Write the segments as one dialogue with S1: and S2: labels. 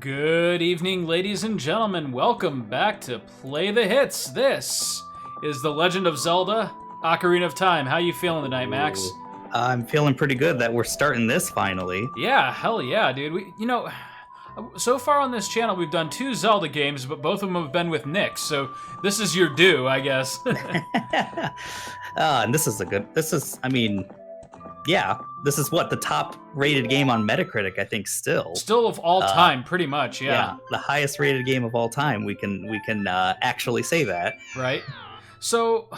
S1: Good evening, ladies and gentlemen. Welcome back to Play the Hits. This is The Legend of Zelda, Ocarina of Time. How you feeling tonight, Max?
S2: I'm feeling pretty good that we're starting this finally.
S1: Yeah, hell yeah, dude. So far on this channel, we've done 2 Zelda games, but both of them have been with Nick, so this is your due, I guess.
S2: And this is this is what, the top rated game on Metacritic, I think, still.
S1: Still of all time, pretty much, yeah.
S2: The highest rated game of all time. We can actually say that.
S1: Right. So,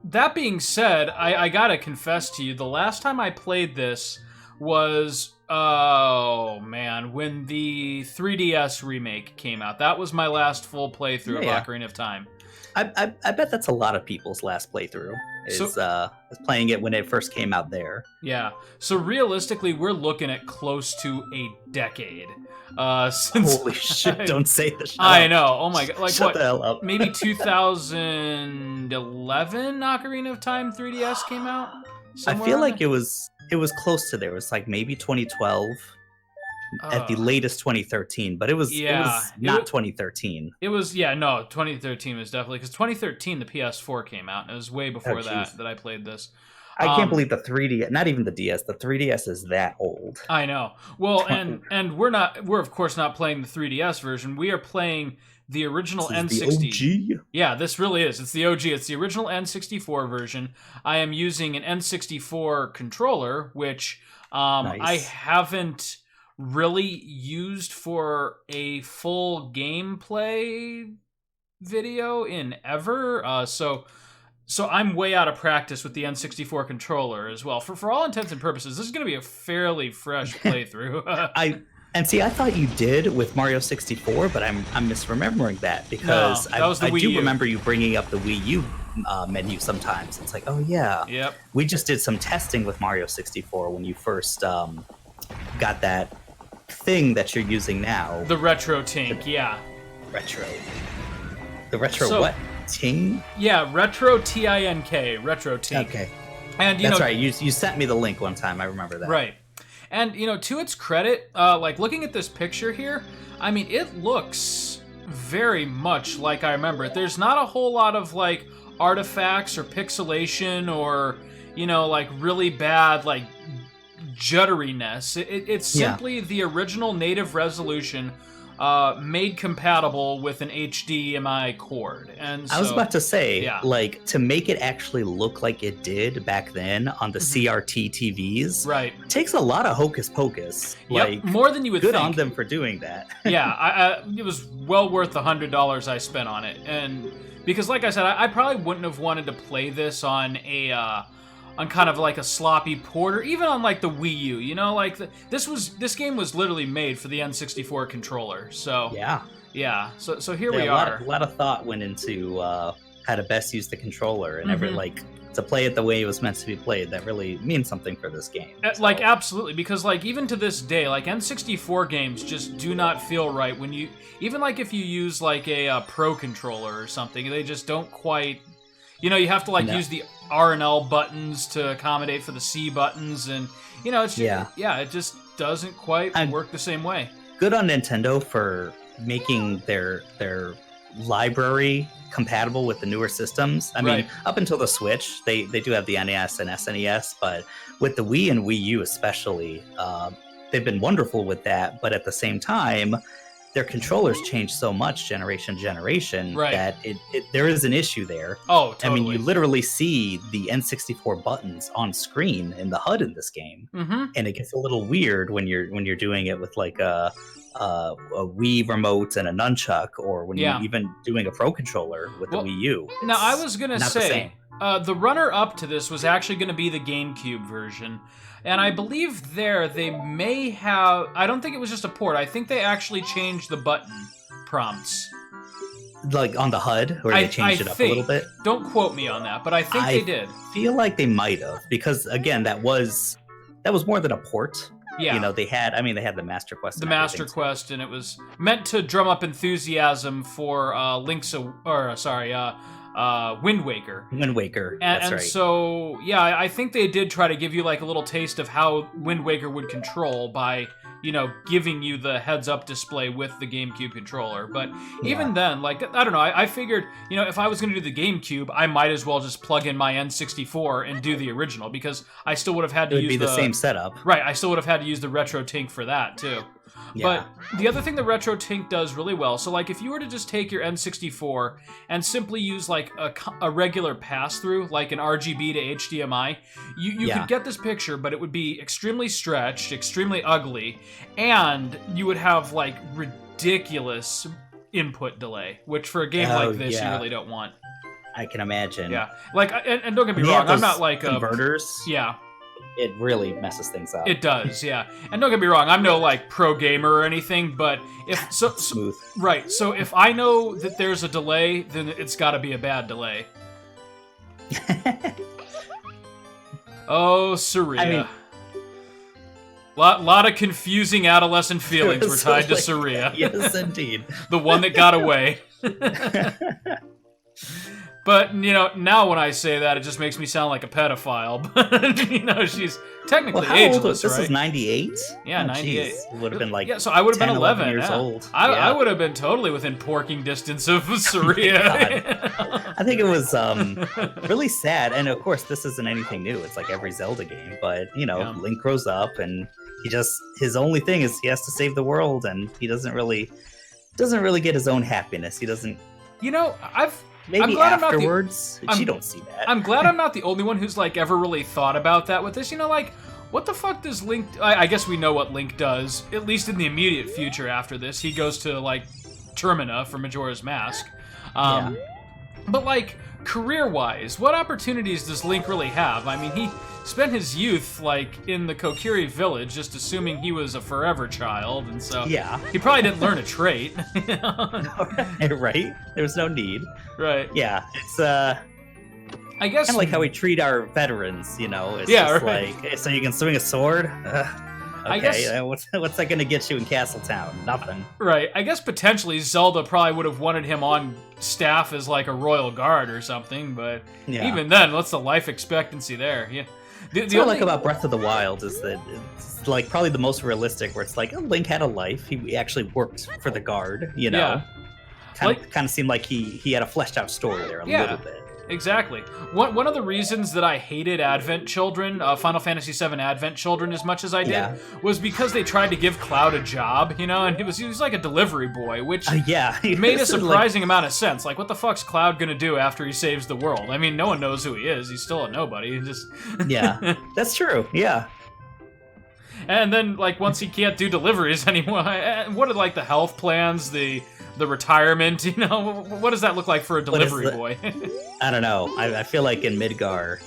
S1: that being said, I gotta confess to you, the last time I played this was, oh man, when the 3DS remake came out. That was my last full playthrough of Ocarina of Time.
S2: I bet that's a lot of people's last playthrough is playing it when it first came out there.
S1: Yeah. So realistically, we're looking at close to a decade. Since
S2: Holy shit! Don't say this.
S1: I know. Oh my god! Like
S2: Shut
S1: what?
S2: The hell up.
S1: Maybe 2011 Ocarina of Time 3DS came out.
S2: I feel like it was close to there. It was like maybe 2012. At the latest 2013, but it was not 2013.
S1: It was 2013 was definitely, because 2013 the PS4 came out, and it was way before that I played this.
S2: I can't believe the 3D, not even the DS. The 3DS is that old.
S1: I know. Well, and we're of course not playing the 3DS version. We are playing the original N60.
S2: The OG?
S1: Yeah, this really is. It's the OG. It's the original N64 version. I am using an N64 controller, which
S2: Nice.
S1: I haven't really used for a full gameplay video in ever. So I'm way out of practice with the N64 controller as well. For all intents and purposes, this is going to be a fairly fresh playthrough.
S2: I thought you did with Mario 64, but I'm misremembering that because
S1: that was the
S2: I
S1: Wii
S2: do
S1: U.
S2: remember you bringing up the Wii U menu sometimes. It's like, oh yeah.
S1: Yep.
S2: We just did some testing with Mario 64 when you first got that thing that you're using now.
S1: The retro tink, yeah.
S2: The retro what? Ting?
S1: Yeah, retro T-I-N-K, retro tink.
S2: Okay.
S1: And
S2: that's right. You sent me the link one time. I remember that.
S1: Right. And, to its credit, like, looking at this picture here, I mean, it looks very much like I remember it. There's not a whole lot of, like, artifacts or pixelation or, like, really bad, like, jutteriness. It's simply the original native resolution made compatible with an HDMI cord. And so,
S2: I was about to say, like, to make it actually look like it did back then on the CRT TVs,
S1: right,
S2: takes a lot of hocus pocus.
S1: Yep,
S2: like,
S1: more than you would
S2: think.
S1: think.
S2: Good on them for doing that.
S1: Yeah, it was well worth the $100 I spent on it. And because, like I said, I probably wouldn't have wanted to play this on a on kind of like a sloppy port, or even on like the Wii U, like this game was literally made for the N64 controller. So so here we are.
S2: A lot of thought went into how to best use the controller and to play it the way it was meant to be played. That really means something for this game.
S1: Like, absolutely, because like even to this day, like N64 games just do not feel right when you, even like if you use like a Pro controller or something, they just don't quite. You have to use the R and L buttons to accommodate for the C buttons, and it's just, it just doesn't quite work the same way.
S2: Good on Nintendo for making their library compatible with the newer systems. I mean, up until the Switch, they do have the NES and SNES, but with the Wii and Wii U especially, they've been wonderful with that. But at the same time, their controllers change so much generation to generation that there is an issue there.
S1: Oh, totally.
S2: I mean, you literally see the N64 buttons on screen in the HUD in this game, and it gets a little weird when you're doing it with like a Wii remote and a nunchuck, or when you're even doing a Pro controller with the Wii U.
S1: Now, I was gonna say the runner-up to this was actually going to be the GameCube version. And I believe they may have. I don't think it was just a port. I think they actually changed the button prompts.
S2: Like on the HUD, or they changed it up a little bit?
S1: Don't quote me on that, but I think they did.
S2: I feel like they might have, because again, that was more than a port.
S1: Yeah.
S2: They had the Master Quest.
S1: The Master Quest, and it was meant to drum up enthusiasm for Wind Waker.
S2: Wind Waker,
S1: that's
S2: right.
S1: So, I think they did try to give you like a little taste of how Wind Waker would control by giving you the heads-up display with the GameCube controller. But even then, like, I don't know, I figured, if I was going to do the GameCube, I might as well just plug in my N64 and do the original, because I still would have had to use
S2: it would be the same setup.
S1: Right, I still would have had to use the Retro Tink for that, too.
S2: Yeah.
S1: But the other thing the Retro Tink does really well, so like if you were to just take your N64 and simply use like a regular pass-through, like an RGB to HDMI, you could get this picture, but it would be extremely stretched, extremely ugly, and you would have like ridiculous input delay, which for a game like this you really don't want.
S2: I can imagine.
S1: Yeah, like, and don't get me wrong, I'm not like
S2: converters.
S1: Yeah.
S2: It really messes things up.
S1: It does, yeah. And don't get me wrong, I'm no like pro gamer or anything, but if
S2: smooth.
S1: Right. So if I know that there's a delay, then it's got to be a bad delay. Oh, Saria. I mean, lot of confusing adolescent feelings were tied to Saria.
S2: Yes, indeed.
S1: The one that got away. But, now when I say that, it just makes me sound like a pedophile. But, she's technically ageless,
S2: right? This
S1: is
S2: 98?
S1: Yeah, 98.
S2: Would have been like
S1: so I would have been 11
S2: years old.
S1: I would have been totally within porking distance of Saria.
S2: I think it was really sad. And, of course, this isn't anything new. It's like every Zelda game. But, Link grows up, and his only thing is he has to save the world, and he doesn't really get his own happiness. He doesn't... Maybe afterwards, you don't see that.
S1: I'm glad I'm not the only one who's like ever really thought about that with this. Like, what the fuck does Link... I guess we know what Link does, at least in the immediate future after this. He goes to, like, Termina for Majora's Mask. But, like, career-wise, what opportunities does Link really have? I mean, he spent his youth, like, in the Kokiri village, just assuming he was a forever child, and so...
S2: Yeah.
S1: He probably didn't learn a trait.
S2: Right? There's no need.
S1: Right.
S2: Yeah, it's,
S1: I guess...
S2: kind of like how we treat our veterans, It's
S1: just
S2: like, so you can swing a sword? Okay,
S1: I guess,
S2: what's that going to get you in Castletown? Nothing.
S1: Right. I guess potentially Zelda probably would have wanted him on staff as like a royal guard or something, but even then, what's the life expectancy there? Yeah.
S2: What I like about Breath of the Wild is that it's like probably the most realistic, where it's like, Link had a life. He actually worked for the guard,
S1: Yeah.
S2: Kind of seemed like he had a fleshed out story there a little bit.
S1: Exactly. One of the reasons that I hated Advent Children, Final Fantasy VII Advent Children, as much as I did, was because they tried to give Cloud a job, and he was like a delivery boy, which made a surprising amount of sense. Like, what the fuck's Cloud gonna do after he saves the world? I mean, no one knows who he is. He's still a nobody.
S2: Yeah, that's true. Yeah.
S1: And then, like, once he can't do deliveries anymore, what are, like, the health plans, the retirement, what does that look like for a delivery boy?
S2: I don't know. I feel like in Midgar,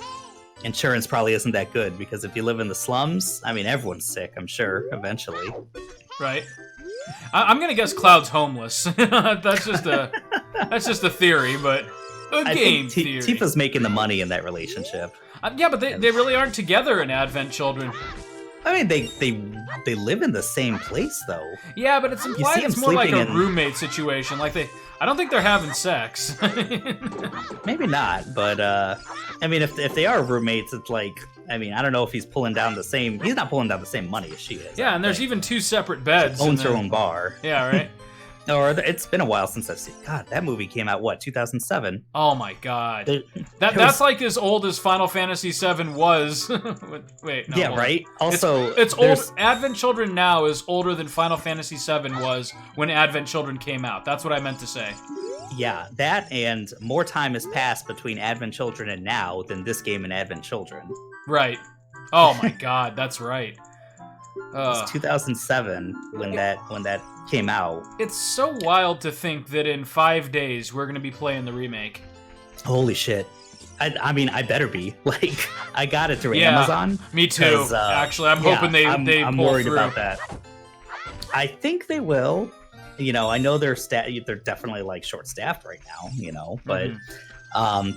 S2: insurance probably isn't that good, because if you live in the slums, I mean, everyone's sick, I'm sure, eventually.
S1: Right. I'm gonna guess Cloud's homeless. That's just a theory, but a game theory.
S2: Tifa's making the money in that relationship.
S1: Yeah, but they really aren't together in Advent Children.
S2: I mean, they live in the same place, though.
S1: Yeah, but it's implied it's more like a roommate situation. Like, I don't think they're having sex.
S2: Maybe not, but, I mean, if they are roommates, it's like, I mean, I don't know if he's not pulling down the same money as she is.
S1: Yeah, and there's even 2 separate beds.
S2: She owns her own bar.
S1: Yeah, right?
S2: Or it's been a while since I've seen. God, that movie came out 2007.
S1: Oh my God, that's like as old as Final Fantasy VII was. Wait, no.
S2: Yeah, right. Also,
S1: it's old. Advent Children now is older than Final Fantasy VII was when Advent Children came out. That's what I meant to say.
S2: Yeah, that, and more time has passed between Advent Children and now than this game and Advent Children.
S1: Right. Oh my God, that's right.
S2: It's 2007 when that came out.
S1: It's so wild to think that in 5 days we're going to be playing the remake.
S2: Holy shit. I mean, I better be. Like, I got it through Amazon.
S1: Me too. Actually, I'm hoping they
S2: I'm
S1: pull
S2: worried
S1: through.
S2: about that. I think they will. I know they're definitely like short-staffed right now, but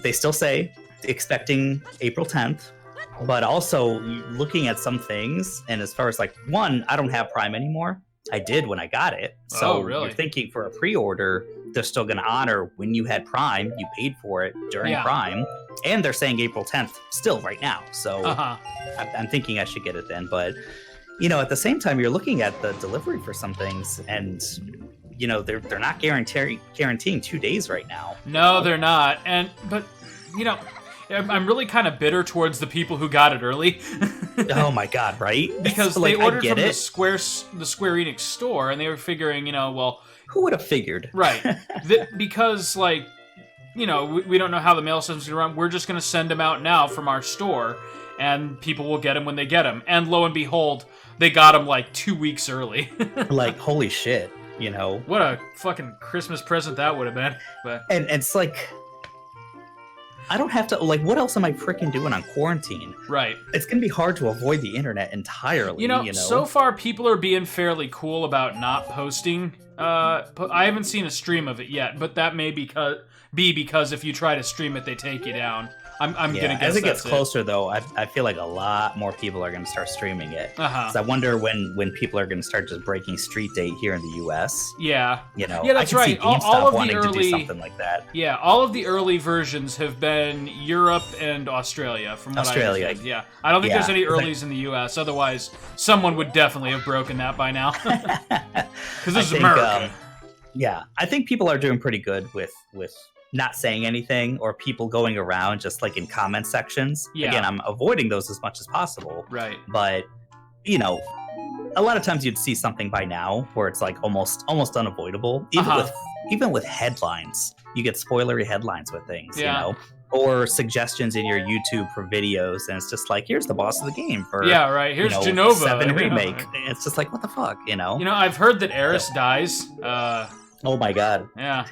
S2: they still say expecting April 10th. But also looking at some things, and as far as like, one, I don't have Prime anymore. I did when I got it. So
S1: really?
S2: You're thinking for a pre-order, they're still going to honor when you had Prime, you paid for it during Prime, and they're saying April 10th still right now. So I'm thinking I should get it then. But at the same time, you're looking at the delivery for some things, and they're not guaranteeing 2 days right now.
S1: No, they're not. But I'm really kind of bitter towards the people who got it early.
S2: Oh my god, right?
S1: Because they ordered from the Square Enix store, and they were figuring, well,
S2: who would have figured?
S1: Right. Because we don't know how the mail system's going to run. We're just going to send them out now from our store, and people will get them when they get them. And lo and behold, they got them like 2 weeks early.
S2: Like, holy shit,
S1: What a fucking Christmas present that would have been. But
S2: and it's like, I don't have to, what else am I freaking doing on quarantine?
S1: Right.
S2: It's going to be hard to avoid the internet entirely,
S1: So far people are being fairly cool about not posting. I haven't seen a stream of it yet, but that may be because if you try to stream it, they take you down. I'm gonna guess
S2: as it gets closer, though, I feel like a lot more people are gonna start streaming it. So I wonder when people are gonna start just breaking street date here in the U.S.
S1: Yeah,
S2: yeah,
S1: that's right. All of the early,
S2: to do something like that.
S1: Yeah, all of the early versions have been Europe and Australia. From what I understand. Yeah, I don't think there's any earlies in the U.S. Otherwise, someone would definitely have broken that by now. Because this is America.
S2: I think people are doing pretty good with not saying anything, or people going around just like in comment sections.
S1: Yeah.
S2: Again, I'm avoiding those as much as possible.
S1: Right.
S2: But, a lot of times you'd see something by now where it's like almost unavoidable. Even with headlines, you get spoilery headlines with things, or suggestions in your YouTube for videos, and it's just like, here's the boss of the game for
S1: Here's Genova
S2: 7 remake. It's just like, what the fuck,
S1: I've heard that Eris dies.
S2: Oh my god.
S1: Yeah.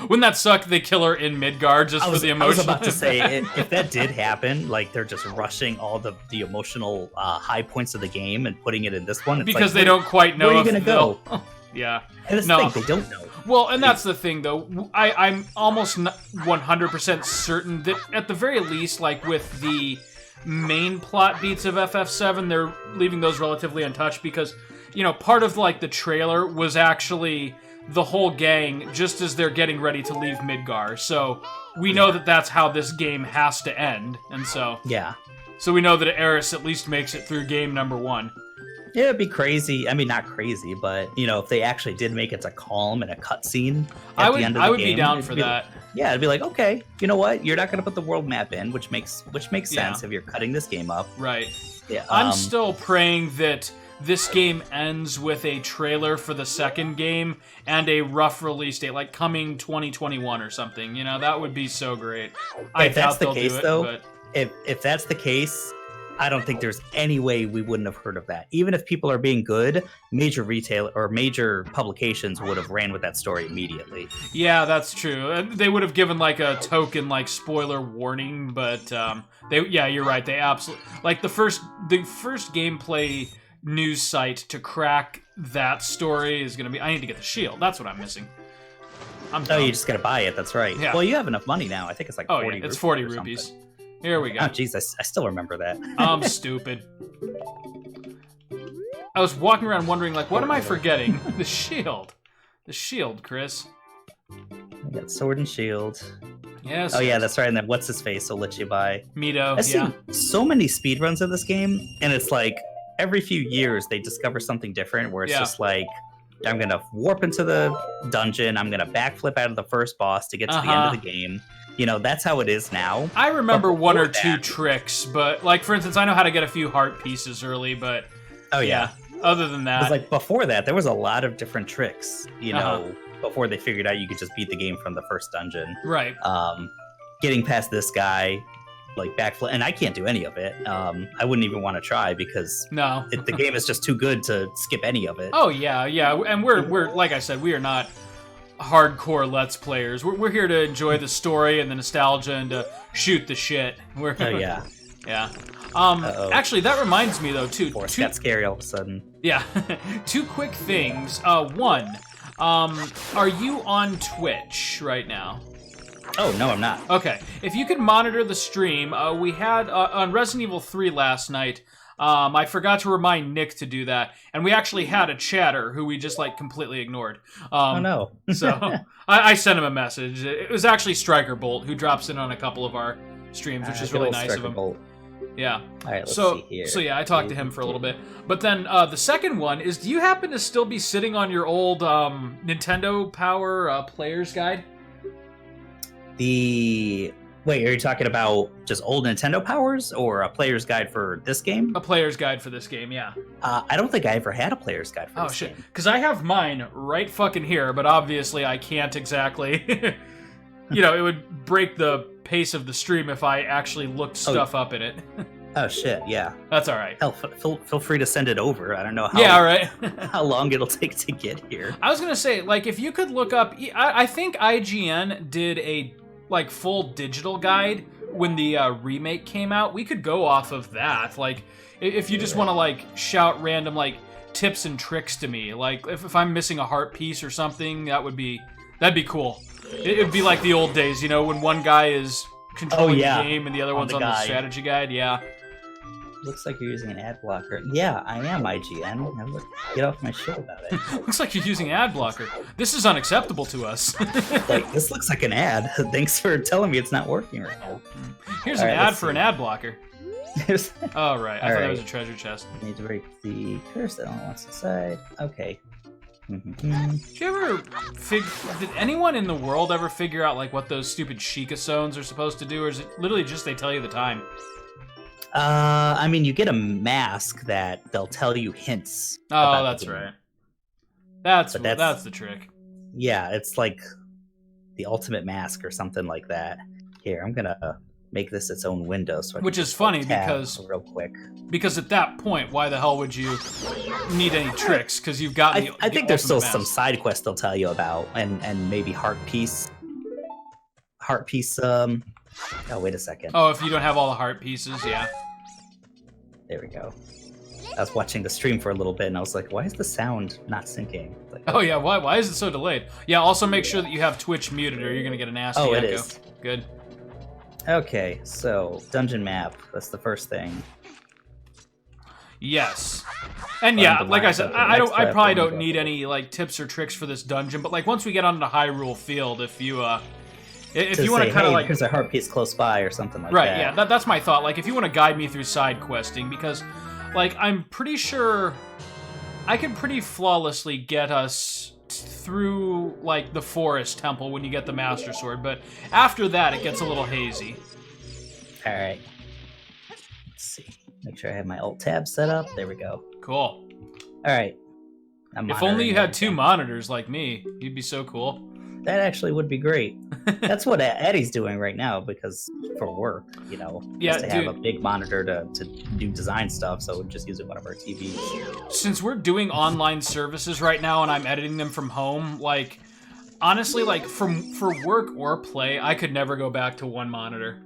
S1: Wouldn't that suck? They kill her in Midgard just for the emotional.
S2: I was about to say, if that did happen, like they're just rushing all the emotional high points of the game and putting it in this one. It's
S1: because they don't quite know
S2: where are you going to go.
S1: Yeah.
S2: And the thing, they don't know.
S1: Well, and that's the thing, though. I'm almost 100% certain that at the very least, like with the main plot beats of FF7, they're leaving those relatively untouched because, part of like the trailer was actually the whole gang just as they're getting ready to leave Midgar. So we know that that's how this game has to end. And so so we know that Eris at least makes it through game number 1.
S2: Yeah, it'd be crazy. I mean, not crazy, but if they actually did make it to calm and a cutscene at the end of the game,
S1: I would be down for that.
S2: Yeah, it'd be like, okay, you know what? You're not going to put the world map in, which makes sense if you're cutting this game up.
S1: Right.
S2: Yeah.
S1: I'm still praying that this game ends with a trailer for the second game and a rough release date, like coming 2021 or something. That would be so great.
S2: If that's the case, though, if that's the case, I don't think there's any way we wouldn't have heard of that. Even if people are being good, major retail or major publications would have ran with that story immediately.
S1: Yeah, that's true. They would have given like a token like spoiler warning, but you're right. They absolutely like the first gameplay news site to crack that story is going to be, I need to get the shield. That's what I'm missing.
S2: You just got to buy it. That's right.
S1: Yeah.
S2: Well, you have enough money now. I think it's like 40 rupees.
S1: It's 40 rupees. Here we go.
S2: Oh, jeez, I still remember that.
S1: I'm stupid. I was walking around wondering, like, what am I forgetting? The shield. The shield, Chris.
S2: I got sword and shield.
S1: Yes.
S2: Oh, yeah, that's right. And then what's his face will let you buy.
S1: Mito,
S2: I've seen so many speedruns of this game, and it's like every few years they discover something different where it's just like, I'm going to warp into the dungeon, I'm going to backflip out of the first boss to get to the end of the game. That's how it is now.
S1: I remember one or two tricks, but, like, for instance, I know how to get a few heart pieces early, but... Oh, yeah. Other than that...
S2: Because, like, before that, there was a lot of different tricks, before they figured out you could just beat the game from the first dungeon.
S1: Right.
S2: Getting past this guy, like, backflip... And I can't do any of it. I wouldn't even want to try, because...
S1: No.
S2: The game is just too good to skip any of it.
S1: Oh, yeah. And we're like I said, we are not... hardcore Let's Players. We're here to enjoy the story and the nostalgia and to shoot the shit.
S2: Yeah.
S1: Yeah. Actually, that reminds me, though, too.
S2: Force got scary all of a sudden.
S1: Yeah. 2 quick things. One, are you on Twitch right now?
S2: Oh, no, I'm not.
S1: Okay. If you could monitor the stream, we had, on Resident Evil 3 last night, I forgot to remind Nick to do that, and we actually had a chatter who we just like completely ignored.
S2: Oh no!
S1: So I sent him a message. It was actually Striker Bolt who drops in on a couple of our streams, which is really nice of him.
S2: Bolt.
S1: Yeah.
S2: All right, let's see here.
S1: So yeah, I talked to him for a little bit. But then the second one is, do you happen to still be sitting on your old Nintendo Power Player's Guide?
S2: Wait, are you talking about just old Nintendo Powers or a player's guide for this game?
S1: A player's guide for this game, yeah.
S2: I don't think I ever had a player's guide for this game. Oh, shit.
S1: Because I have mine right fucking here, but obviously I can't exactly... You know, it would break the pace of the stream if I actually looked stuff up in it.
S2: Oh, shit, yeah.
S1: That's all right.
S2: Hell, feel free to send it over. I don't know how long it'll take to get here.
S1: I was going to say, like, if you could look up... I think IGN did a, like, full digital guide when the remake came out. We could go off of that. Like, if you just want to, like, shout random, like, tips and tricks to me. Like, if I'm missing a heart piece or something, that'd be cool. It'd be like the old days, you know, when one guy is controlling the game and the other one's on the strategy guide. Yeah.
S2: Looks like you're using an ad blocker. Yeah, I am IGN. Get off my shit about it.
S1: Looks like you're using an ad blocker. This is unacceptable to us.
S2: Like, this looks like an ad. Thanks for telling me it's not working right now.
S1: Here's an ad for an ad blocker. Oh, right. I thought that was a treasure chest.
S2: Need to break the curse that only wants to side. Okay.
S1: Did you ever did anyone in the world ever figure out, like, what those stupid Sheikah zones are supposed to do, or is it literally just they tell you the time?
S2: I mean, you get a mask that they'll tell you hints.
S1: Oh, that's right. That's the trick.
S2: Yeah, it's like the ultimate mask or something like that. Here, I'm gonna make this its own window. So
S1: which is funny because
S2: real quick.
S1: Because at that point, why the hell would you need any tricks? Because you've got.
S2: I think there's still some side quests they'll tell you about, and maybe heart piece. Oh, wait a second.
S1: Oh, if you don't have all the heart pieces, yeah.
S2: There we go. I was watching the stream for a little bit, and I was like, why is the sound not syncing? Like,
S1: oh, yeah, why is it so delayed? Yeah, also make sure that you have Twitch muted, or you're going to get a nasty echo.
S2: It is.
S1: Good.
S2: Okay, so, dungeon map. That's the first thing.
S1: Yes. And yeah, like I said, I probably don't need any, like, tips or tricks for this dungeon, but, like, once we get onto Hyrule Field, if you want to kind of like,
S2: here's a heart piece close by or something like that.
S1: Right, yeah, that's my thought. Like, if you want to guide me through side questing, because, like, I'm pretty sure I can pretty flawlessly get us through, like, the forest temple when you get the Master Sword, but after that, it gets a little hazy.
S2: All right. Let's see. Make sure I have my alt tab set up. There we go.
S1: Cool.
S2: All right.
S1: If only you had two monitors like me, you'd be so cool.
S2: That actually would be great. That's what Eddie's doing right now because for work, you know, just to have a big monitor to do design stuff. So we're just using one of our TVs.
S1: Since we're doing online services right now and I'm editing them from home, like, honestly, like, for work or play, I could never go back to one monitor.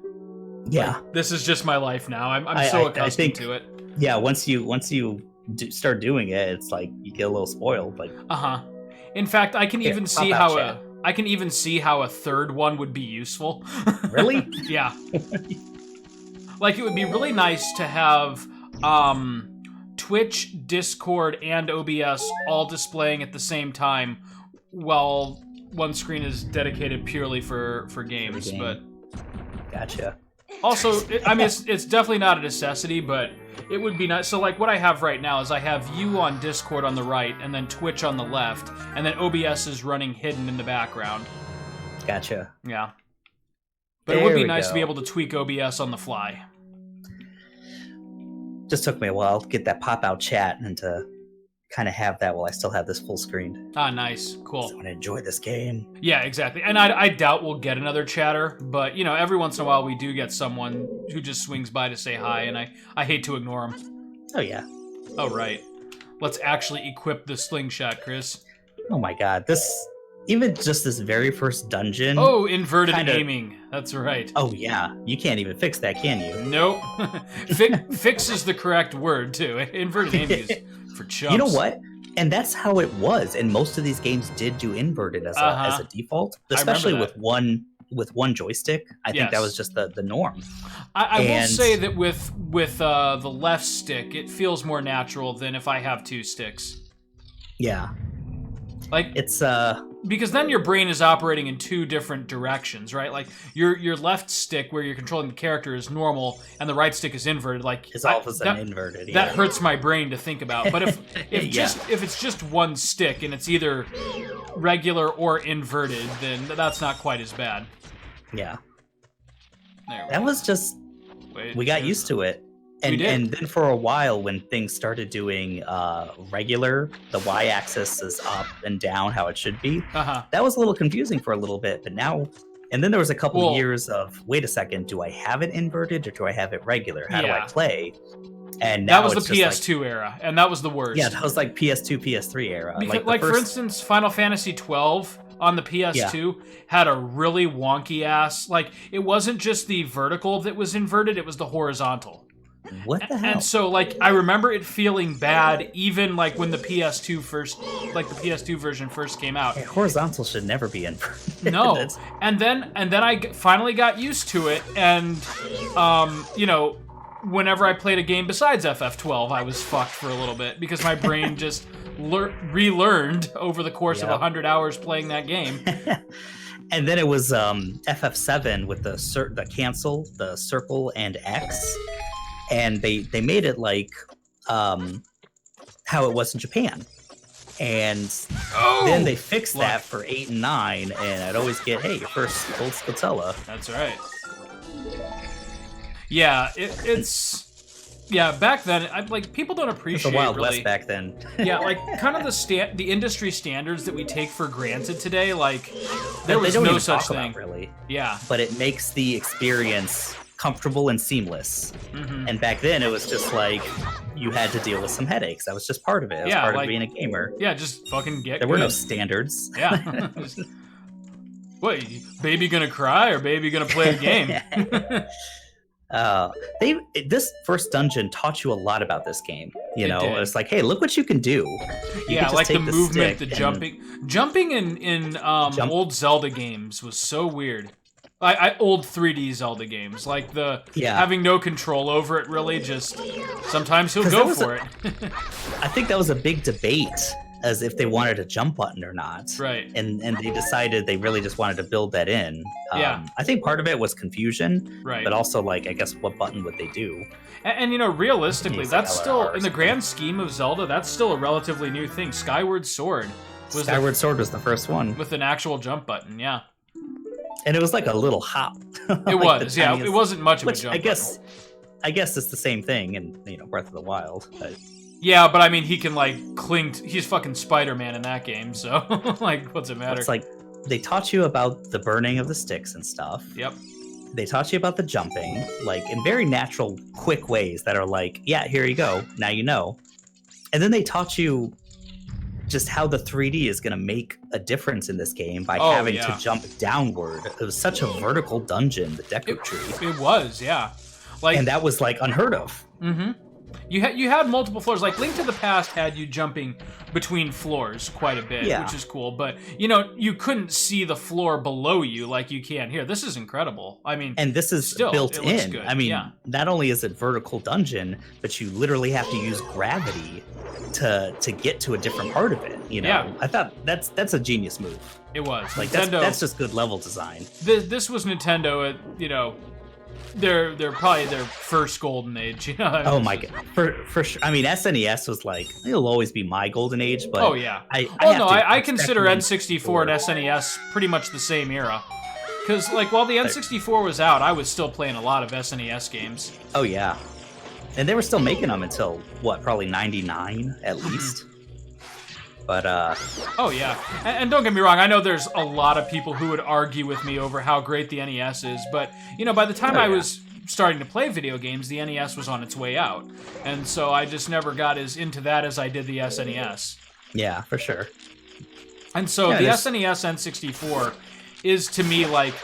S2: Yeah.
S1: Like, this is just my life now. I'm so accustomed to it.
S2: Yeah, once you start doing it, it's like you get a little spoiled. Like,
S1: In fact, I can even see how a third one would be useful.
S2: Really?
S1: Yeah. Like, it would be really nice to have Twitch, Discord, and OBS all displaying at the same time while one screen is dedicated purely for games. But
S2: gotcha.
S1: Also, I mean, it's definitely not a necessity, but it would be nice. So, like, what I have right now is I have you on Discord on the right, and then Twitch on the left, and then OBS is running hidden in the background.
S2: Gotcha.
S1: Yeah. But it would be nice to be able to tweak OBS on the fly.
S2: Just took me a while to get that pop-out chat and to kind of have that while I still have this full screen.
S1: Ah, nice. Cool.
S2: I want to enjoy this game.
S1: Yeah, exactly. And I doubt we'll get another chatter, but, you know, every once in a while we do get someone who just swings by to say hi, and I hate to ignore them.
S2: Oh, yeah.
S1: Oh, right. Let's actually equip the slingshot, Chris.
S2: Oh, my God. Even just this very first dungeon.
S1: Oh, inverted aiming. That's right.
S2: Oh, yeah. You can't even fix that, can you?
S1: Nope. Fix is the correct word, too. Inverted aiming is for chumps.
S2: You know what? And that's how it was. And most of these games did do inverted as a default, especially with one joystick. I think that was just the norm.
S1: I will say that with the left stick, it feels more natural than if I have two sticks.
S2: Yeah.
S1: Like,
S2: it's
S1: because then your brain is operating in two different directions, right? Like your left stick where you're controlling the character is normal, and the right stick is inverted. Like
S2: It's all of a sudden inverted. Yeah.
S1: That hurts my brain to think about. But if it's just one stick and it's either regular or inverted, then that's not quite as bad.
S2: Yeah.
S1: That
S2: was just we got used to it. And then for a while, when things started doing regular, the y-axis is up and down how it should be. That was a little confusing for a little bit, but now... And then there was a couple of years of, wait a second, do I have it inverted or do I have it regular? How do I play? And now
S1: that was the PS2 era, and that was the worst.
S2: Yeah, that was like PS2, PS3 era.
S1: Because, for instance, Final Fantasy 12 on the PS2 had a really wonky ass... Like, it wasn't just the vertical that was inverted, it was the horizontal.
S2: What the hell?
S1: And so, like, I remember it feeling bad, even like when the PS2 version first came out.
S2: Hey, horizontal should never be inverted.
S1: No, and then I finally got used to it, and you know, whenever I played a game besides FF12, I was fucked for a little bit because my brain just relearned over the course of 100 hours playing that game.
S2: And then it was FF7 with the cancel, the circle, and X. And they made it like how it was in Japan. And then they fixed that for 8 and 9, and I'd always get, hey, your first gold Scotella.
S1: That's right. Yeah, it's... Yeah, back then, people don't appreciate
S2: the Wild
S1: really,
S2: West back then.
S1: Yeah, like, kind of the industry standards that we take for granted today, like, there was no such thing.
S2: Really.
S1: Yeah.
S2: But it makes the experience comfortable and seamless.
S1: Mm-hmm.
S2: And back then, it was just like, you had to deal with some headaches. That was just part of it. It was part of being a gamer.
S1: Yeah, just fucking get
S2: There were no standards.
S1: Yeah. What, baby gonna cry or baby gonna play a game?
S2: This first dungeon taught you a lot about this game. You know, it's like, hey, look what you can do. You
S1: yeah, like the movement, the jumping in old Zelda games was so weird. Old 3D Zelda games, like having no control over it, really just sometimes he'll go for it.
S2: I think that was a big debate as if they wanted a jump button or not.
S1: Right.
S2: And they decided they really just wanted to build that in. I think part of it was confusion.
S1: Right.
S2: But also, like, I guess what button would they do?
S1: And you know, realistically, that's still, in the grand scheme of Zelda, that's still a relatively new thing. Skyward Sword was
S2: the first one.
S1: With an actual jump button, yeah.
S2: And it was like a little hop.
S1: It was, yeah. It wasn't much of a jump button.
S2: I guess it's the same thing in Breath of the Wild. But...
S1: Yeah, but I mean, he can like cling. He's fucking Spider-Man in that game, so like, what's it matter?
S2: It's like they taught you about the burning of the sticks and stuff.
S1: Yep.
S2: They taught you about the jumping, like in very natural, quick ways that are like, yeah, here you go. Now you know. And then they taught you just how the 3D is going to make a difference in this game by having to jump downward. It was such a vertical dungeon, the Deku Tree.
S1: It was, yeah.
S2: And that was like unheard of.
S1: Mm-hmm. You had multiple floors. Like Link to the Past had you jumping between floors quite a bit, which is cool. But you know, you couldn't see the floor below you like you can here. This is incredible. I mean,
S2: and this is still built in.
S1: Good.
S2: I mean, not only is it vertical dungeon, but you literally have to use gravity to get to a different part of it. You know, I thought that's a genius move.
S1: It was
S2: like that's just good level design.
S1: This was Nintendo at, you know, they're probably their first golden age. You know?
S2: Oh my god, for sure. I mean, SNES was like, it'll always be my golden age. But
S1: I consider N64 and SNES pretty much the same era. Because like while the N64 was out, I was still playing a lot of SNES games.
S2: Oh yeah. And they were still making them until, what, probably 99 at least? But,
S1: Oh, yeah. And don't get me wrong, I know there's a lot of people who would argue with me over how great the NES is, but, you know, by the time I was starting to play video games, the NES was on its way out. And so I just never got as into that as I did the SNES.
S2: Yeah, for sure.
S1: And so the SNES N64 is to me like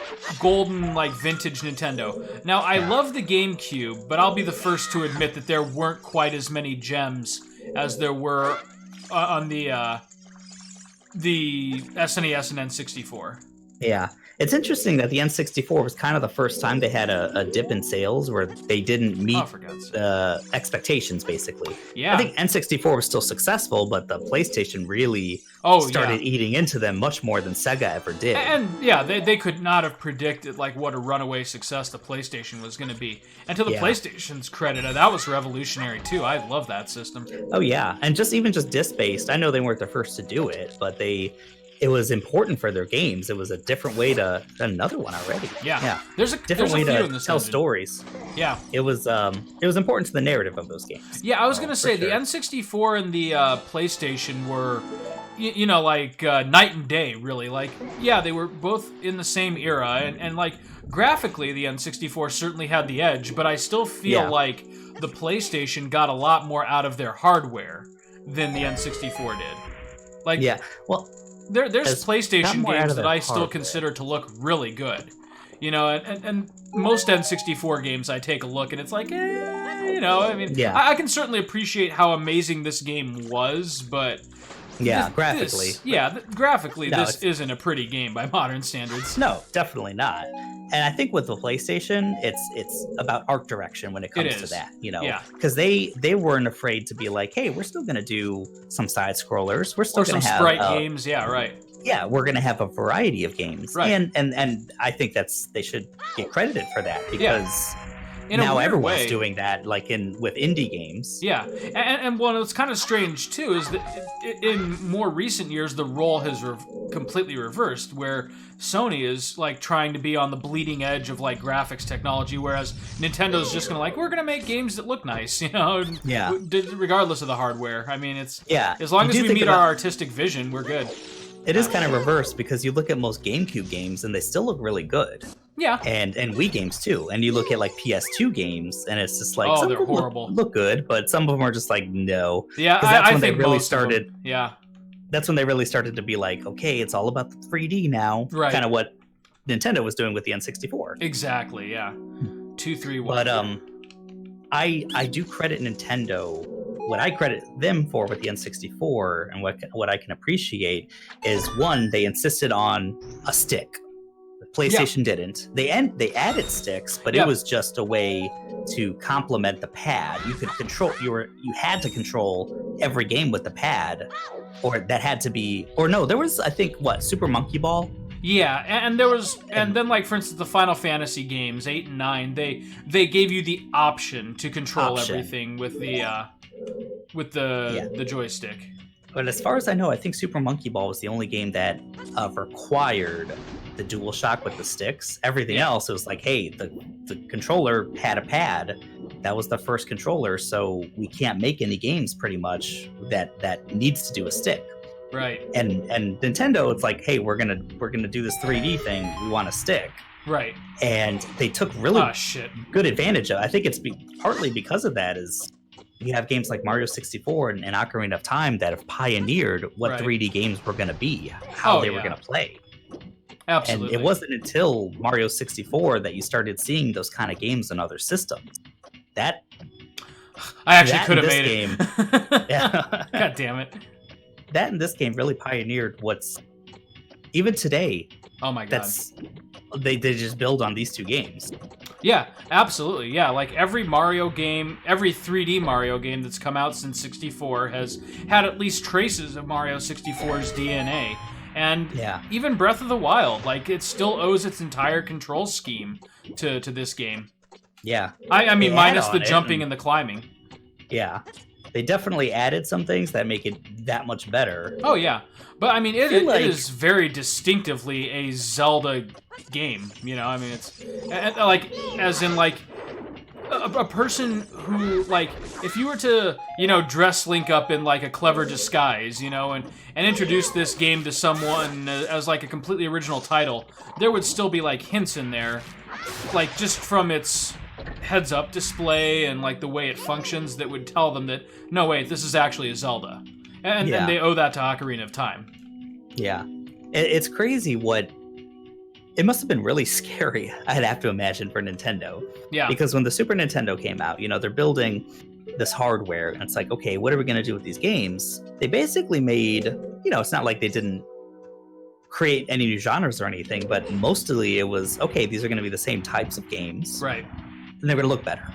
S1: golden, like vintage Nintendo. Now I love the GameCube, but I'll be the first to admit that there weren't quite as many gems as there were on the SNES and N64.
S2: Yeah, It's interesting that the N64 was kind of the first time they had a dip in sales where they didn't meet the expectations, basically.
S1: Yeah.
S2: I think N64 was still successful, but the PlayStation really started eating into them much more than Sega ever did.
S1: And yeah, they could not have predicted like what a runaway success the PlayStation was going to be. And to the PlayStation's credit, that was revolutionary too. I love that system.
S2: Oh yeah, and even just disc-based. I know they weren't the first to do it, but it was important for their games. It was a different way to another one already.
S1: Yeah.
S2: There's a different way to tell stories.
S1: Yeah.
S2: It was important to the narrative of those games.
S1: Yeah, I was gonna say the N64 and the PlayStation were, like night and day, really. Like, yeah, they were both in the same era, and like graphically, the N64 certainly had the edge. But I still feel like the PlayStation got a lot more out of their hardware than the N64 did. Like, There's PlayStation games that I still consider to look really good, and most N64 games I take a look and it's like, I can certainly appreciate how amazing this game was, but
S2: graphically,
S1: this isn't a pretty game by modern standards.
S2: No, definitely not. And I think with the PlayStation, it's about art direction when it comes to that, because they weren't afraid to be like, hey, we're still going to do some side scrollers. We're still going to have
S1: sprite games. Yeah, right.
S2: Yeah, we're going to have a variety of games.
S1: Right.
S2: And I think they should get credited for that because now everyone's doing that, like with indie games.
S1: Yeah, and what's kind of strange too is that in more recent years the role has completely reversed, where Sony is like trying to be on the bleeding edge of like graphics technology, whereas Nintendo's just gonna we're gonna make games that look nice, regardless of the hardware. I mean, it's as long as we meet our artistic vision, we're good.
S2: It is kind of reversed because you look at most GameCube games and they still look really good.
S1: Yeah.
S2: And Wii games too. And you look at like PS2 games and it's just like some
S1: they're horrible.
S2: Look good, but some of them are just like no.
S1: Yeah,
S2: that's when
S1: I think
S2: they really started.
S1: Yeah.
S2: That's when they really started to be like, okay, it's all about the 3D now.
S1: Right.
S2: Kind of what Nintendo was doing with the N64.
S1: Exactly. Yeah. 2, 3, 1.
S2: But I do credit Nintendo. What I credit them for with the N64 and what I can appreciate is, one, they insisted on a stick. The PlayStation didn't. They added sticks, but it was just a way to complement the pad. You could control you had to control every game with the pad, or that had to be, or no, there was, I think, Super Monkey Ball.
S1: Yeah, and there was, and then like for instance, the Final Fantasy games 8 and 9, they gave you the option to control everything with the joystick.
S2: But as far as I know, I think Super Monkey Ball was the only game that required the DualShock with the sticks. Everything else, it was like, hey, the controller had a pad. That was the first controller, so we can't make any games pretty much that needs to do a stick.
S1: Right.
S2: And Nintendo, it's like, hey, we're gonna do this 3D thing. We want a stick.
S1: Right.
S2: And they took really good advantage of it. I think it's partly because of that is you have games like Mario 64 and Ocarina of Time that have pioneered what 3D games were going to be, how they were going to play.
S1: Absolutely.
S2: And it wasn't until Mario 64 that you started seeing those kind of games in other systems. I
S1: actually could have made
S2: it.
S1: God damn it.
S2: That in this game really pioneered what's even today.
S1: Oh my god.
S2: They just build on these two games.
S1: Yeah, absolutely. Yeah, like every Mario game, every 3D Mario game that's come out since 64 has had at least traces of Mario 64's DNA. And even Breath of the Wild, like it still owes its entire control scheme to this game.
S2: Yeah.
S1: I mean, minus the jumping and the climbing.
S2: Yeah. They definitely added some things that make it that much better.
S1: Oh, yeah. But, I mean, it is very distinctively a Zelda game, I mean, it's, like, as in, like, a person who, like, if you were to, dress Link up in, like, a clever disguise, and introduce this game to someone as, like, a completely original title, there would still be, like, hints in there, like, just from its heads-up display and, like, the way it functions that would tell them that, no, wait, this is actually a Zelda. And they owe that to Ocarina of Time.
S2: Yeah. It's crazy what... It must have been really scary, I'd have to imagine, for Nintendo.
S1: Yeah.
S2: Because when the Super Nintendo came out, they're building this hardware, and it's like, okay, what are we going to do with these games? They basically made... it's not like they didn't create any new genres or anything, but mostly it was okay. These are going to be the same types of games,
S1: Right.
S2: and they're going to look better.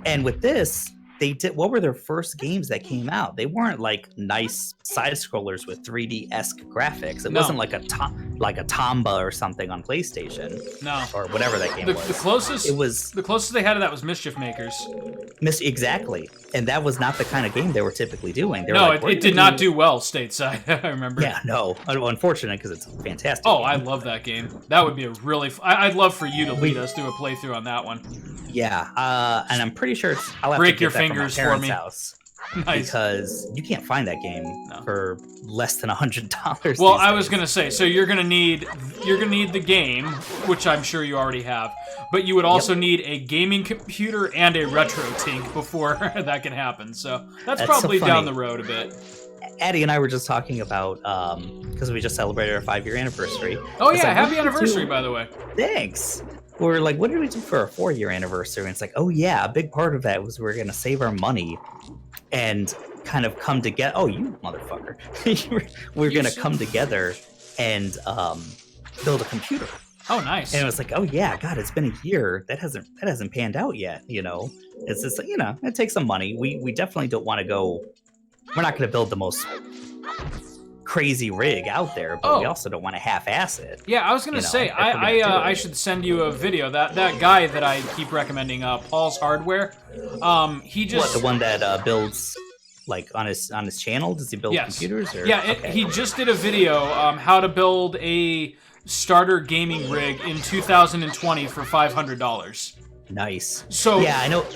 S2: And with this, they did. What were their first games that came out? They weren't like nice side scrollers with 3D-esque graphics. It wasn't like a Tomba or something on PlayStation.
S1: No.
S2: Or whatever that game was.
S1: The closest
S2: it was
S1: the closest they had to that was Mischief Makers.
S2: Exactly, and that was not the kind of game they were typically doing. They were
S1: No,
S2: like,
S1: it did not do well stateside. I remember.
S2: Yeah, no, unfortunate because it's a fantastic.
S1: Oh,
S2: game.
S1: I love that game. That would be a really. I'd love for you to lead us through a playthrough on that one.
S2: Yeah, and I'm pretty sure I'll have
S1: Break
S2: to
S1: your
S2: get that
S1: fingers
S2: from my
S1: for
S2: parents'
S1: me.
S2: house.
S1: Nice.
S2: Because you can't find that game for less than $100.
S1: Well, I was gonna say, so you're gonna need the game, which I'm sure you already have, but you would also need a gaming computer and a retro tink before that can happen. So that's probably
S2: so
S1: down the road a bit.
S2: Addie and I were just talking about because we just celebrated our 5-year anniversary.
S1: Oh yeah, happy anniversary, by the way.
S2: Thanks. We were like, what did we do for our 4-year anniversary? And it's like, oh yeah, a big part of that was we were gonna save our money and kind of come together. Oh, you motherfucker! We're gonna come together and build a computer.
S1: Oh, nice.
S2: And it was like, oh yeah, God, it's been a year. That hasn't panned out yet. You know, it's just it takes some money. We definitely don't want to go. We're not going to build the most crazy rig out there, but we also don't want to half-ass it.
S1: Yeah, I was gonna say I should send you a video. That guy that I keep recommending, Paul's Hardware. He just
S2: the one that builds like on his channel. Does he build computers? Or?
S1: Yeah, he just did a video how to build a starter gaming rig in 2020 for $500.
S2: Nice.
S1: So
S2: yeah, I know.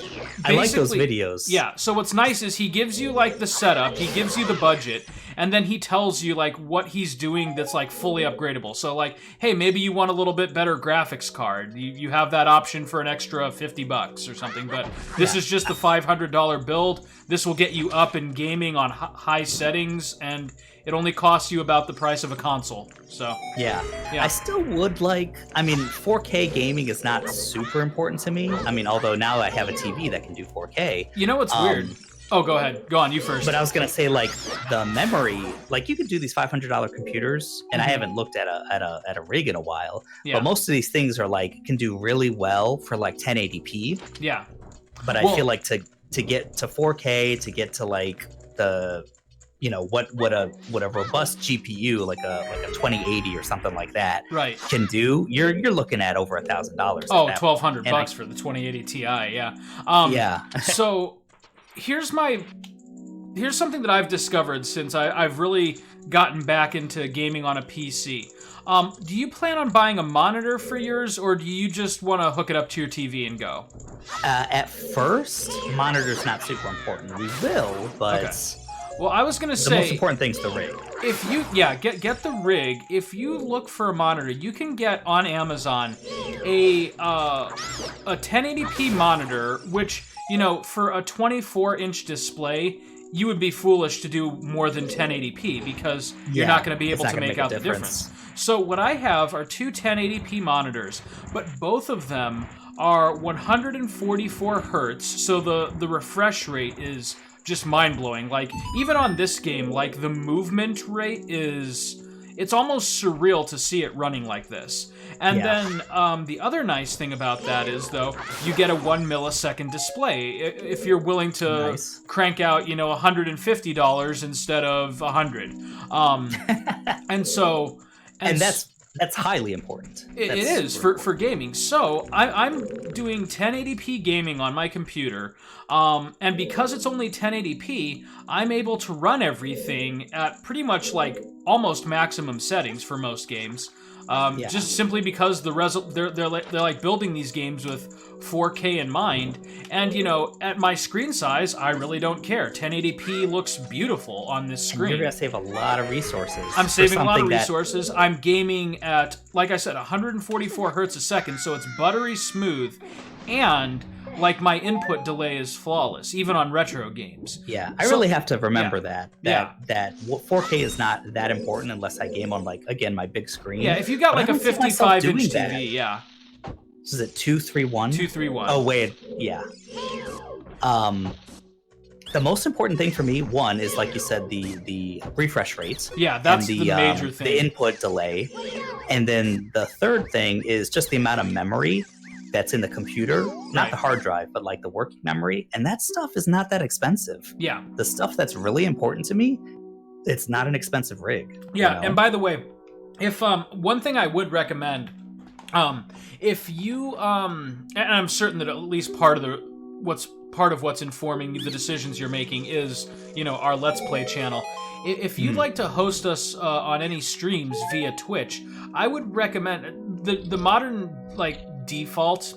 S2: I like those videos.
S1: Yeah. So what's nice is he gives you like the setup, he gives you the budget, and then he tells you like what he's doing that's like fully upgradable. So like, hey, maybe you want a little bit better graphics card. You have that option for an extra $50 or something. But this is just the $500 build. This will get you up in gaming on high settings, and it only costs you about the price of a console. So
S2: yeah. I still would like. I mean, 4K gaming is not super important to me. I mean, although now I have a TV that can do 4K.
S1: You know what's weird? Oh, go ahead. Go on, you first.
S2: But I was gonna say, like, the memory, like you could do these $500 computers, and I haven't looked at a rig in a while. Yeah. But most of these things are like can do really well for like 1080p.
S1: Yeah.
S2: But I feel like to get to 4K, to get to like the what a robust GPU like a 2080 or something like that can do, you're looking at over $1,000.
S1: Oh, $1,200 for the 2080 Ti, yeah. So here's something that I've discovered since I've really gotten back into gaming on a PC. Do you plan on buying a monitor for yours, or do you just want to hook it up to your TV and go?
S2: At first, monitor's not super important. We will, but... Okay.
S1: Well, I was gonna say
S2: the most important thing's the rig.
S1: If you get the rig. If you look for a monitor, you can get on Amazon a 1080p monitor, which for a 24-inch display, you would be foolish to do more than 1080p because you're not going to be able to make out the difference. So what I have are two 1080p monitors, but both of them are 144 hertz. So the refresh rate is just mind-blowing. Like, even on this game, like, the movement rate it's almost surreal to see it running like this. And then the other nice thing about that is, though, you get a 1 millisecond display if you're willing to crank out, $150 instead of $100. And
S2: that's highly important.
S1: It is for gaming. So I'm doing 1080p gaming on my computer, and because it's only 1080p, I'm able to run everything at pretty much like almost maximum settings for most games. Just simply because they're like building these games with 4K in mind, and at my screen size, I really don't care. 1080p looks beautiful on this screen.
S2: You're gonna save a lot of resources.
S1: I'm saving a lot of resources. I'm gaming at, like I said, 144 hertz a second, so it's buttery smooth, and like my input delay is flawless, even on retro games.
S2: Yeah, I really have to remember that 4K is not that important unless I game on, like, again, my big screen.
S1: Yeah, if you got like a 55-inch TV, yeah.
S2: Is it 231?
S1: 231.
S2: Oh wait, yeah. the most important thing for me, one, is like you said, the refresh rates.
S1: Yeah, that's the major thing.
S2: The input delay. And then the third thing is just the amount of memory that's in the computer, not the hard drive, but like the working memory. And that stuff is not that expensive.
S1: Yeah.
S2: The stuff that's really important to me, it's not an expensive rig.
S1: Yeah, and by the way, if one thing I would recommend, if you and I'm certain that at least part of what's informing the decisions you're making is, our Let's Play channel. If you'd like to host us on any streams via Twitch, I would recommend the modern default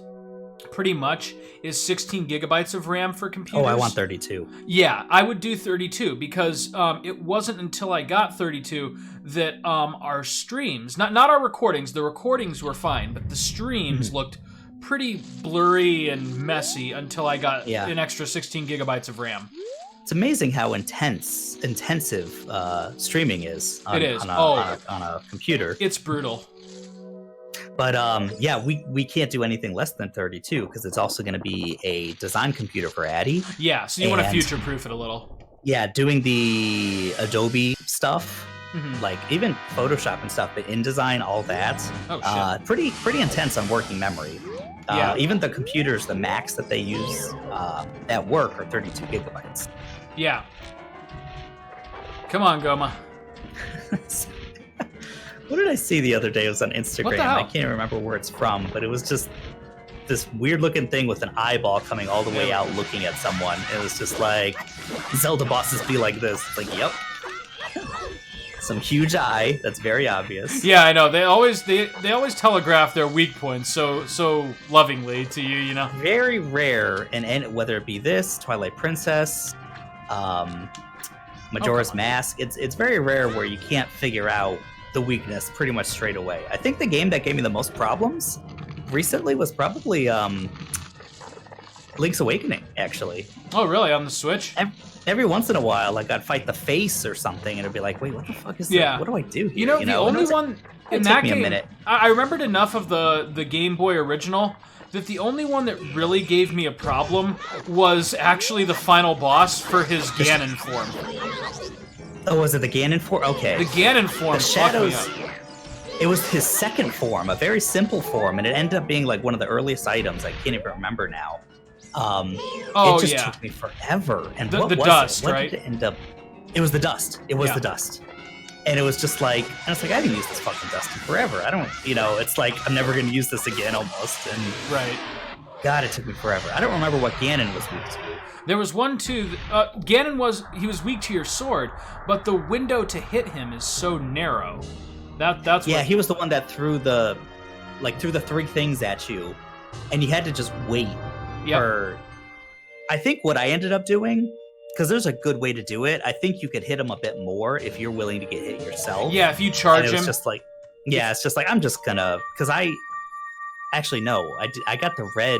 S1: pretty much is 16 gigabytes of RAM for computers.
S2: Oh, I want 32.
S1: Yeah, I would do 32 because it wasn't until I got 32 that our streams, not our recordings, the recordings were fine, but the streams looked pretty blurry and messy until I got an extra 16 gigabytes of RAM.
S2: It's amazing how intensive streaming is on a computer.
S1: It's brutal.
S2: But we can't do anything less than 32 because it's also going to be a design computer for Addy.
S1: Yeah, so you want to future-proof it a little. Yeah,
S2: doing the Adobe stuff, like even Photoshop and stuff, but InDesign, all that, pretty intense on working memory. Even the computers, the Macs that they use at work are 32 gigabytes.
S1: Yeah. Come on, Goma.
S2: What did I see the other day? It was on Instagram.
S1: What the hell?
S2: I can't remember where it's from, but it was just this weird looking thing with an eyeball coming all the way out looking at someone. It was just like, Zelda bosses be like this. It's like, yep. Some huge eye. That's very obvious.
S1: Yeah, I know. They always telegraph their weak points so lovingly to you,
S2: Very rare, and whether it be this, Twilight Princess, Majora's Mask, it's very rare where you can't figure out the weakness pretty much straight away. I think the game that gave me the most problems recently was probably Link's Awakening, actually.
S1: Oh, really? On the Switch?
S2: Every once in a while, like I'd fight the face or something, and it'd be like, "Wait, what the fuck is that? What do I do here?"
S1: The only one in that game, I remembered enough of the Game Boy original that the only one that really gave me a problem was actually the final boss for his Ganon form.
S2: Oh, was it the Ganon form? Okay.
S1: The Ganon form.
S2: The Shadows. It was his second form, a very simple form, and it ended up being like one of the earliest items. I can't even remember now. It just took me forever. And what was
S1: dust,
S2: it? What
S1: right?
S2: did it end up? It was the dust. It was the dust. And it was just like, and it's like, I haven't used this fucking dust in forever. I don't, it's like, I'm never going to use this again almost. And God, it took me forever. I don't remember what Ganon was weak to.
S1: There was one too. Ganon was weak to your sword, but the window to hit him is so narrow. That's
S2: he was the one that threw the three things at you, and you had to just wait. For, I think what I ended up doing, because there's a good way to do it. I think you could hit him a bit more if you're willing to get hit yourself.
S1: Yeah, if you charge him.
S2: It's just like, it's just like I'm just gonna, because I got the red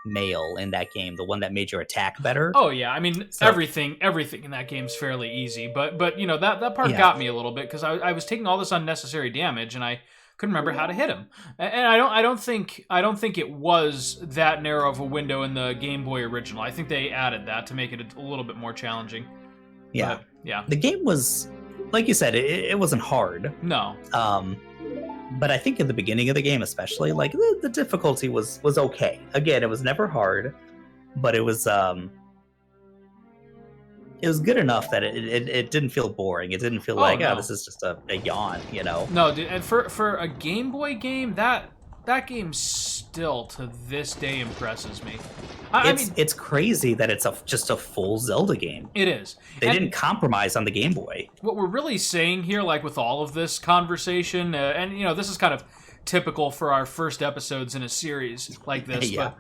S2: mail in that game, the one that made your attack better.
S1: Oh yeah, I mean everything in that game's fairly easy, but that part got me a little bit because I was taking all this unnecessary damage and I couldn't remember how to hit him. And I don't think it was that narrow of a window in the Game Boy original. I think they added that to make it a little bit more challenging.
S2: Yeah.
S1: But, yeah.
S2: The game was, like you said, it wasn't hard.
S1: No.
S2: But I think in the beginning of the game, especially, like the difficulty was okay. Again, it was never hard, but it was good enough that it didn't feel boring. It didn't feel this is just a yawn,
S1: No, dude, and for a Game Boy game, that game still to this day impresses me. I mean,
S2: it's crazy that it's just a full Zelda game.
S1: It is.
S2: They didn't compromise on the Game Boy.
S1: What we're really saying here, like with all of this conversation, and this is kind of typical for our first episodes in a series like this, but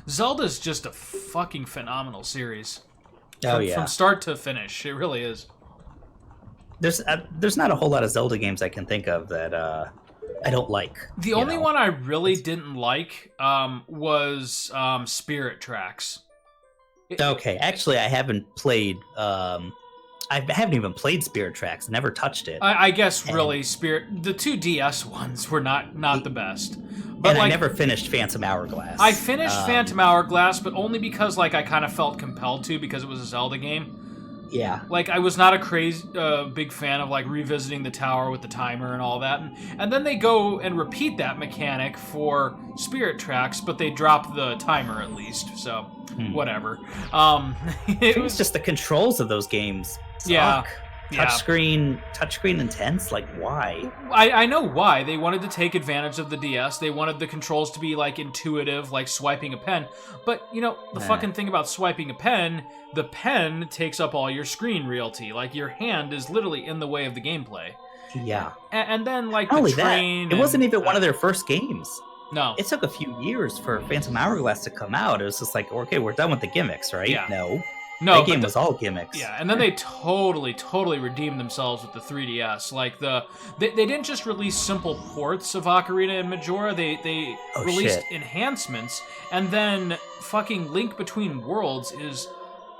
S1: Zelda's just a fucking phenomenal series. From start to finish, it really is.
S2: There's not a whole lot of Zelda games I can think of that I don't like.
S1: The only one I really didn't like was Spirit Tracks.
S2: Okay, actually, I haven't played I haven't even played Spirit Tracks. Never touched it.
S1: I guess
S2: And-
S1: really the 2DS ones were not the best. But
S2: and
S1: like,
S2: I never finished Phantom Hourglass.
S1: I finished Phantom Hourglass, but only because like I kind of felt compelled to because it was a Zelda game.
S2: Yeah.
S1: Like, I was not a crazy big fan of like revisiting the tower with the timer and all that, and then they go and repeat that mechanic for Spirit Tracks, but they drop the timer at least. So whatever.
S2: It was just the controls of those games. Suck.
S1: Yeah.
S2: Touchscreen intense. Like, why?
S1: I know why. They wanted to take advantage of the DS. They wanted the controls to be like intuitive, like swiping a pen. But you know, the fucking thing about swiping a pen, the pen takes up all your screen realty. Like, your hand is literally in the way of the gameplay.
S2: Yeah.
S1: And then like
S2: Not
S1: the
S2: only
S1: train.
S2: that, it wasn't even one of their first games.
S1: No.
S2: It took a few years for Phantom Hourglass to come out. It was just like, okay, we're done with the gimmicks, right?
S1: Yeah.
S2: No,
S1: No,
S2: that game was all gimmicks.
S1: Yeah, and then they totally redeemed themselves with the 3DS. Like they didn't just release simple ports of Ocarina and Majora. They released enhancements, and then fucking Link Between Worlds is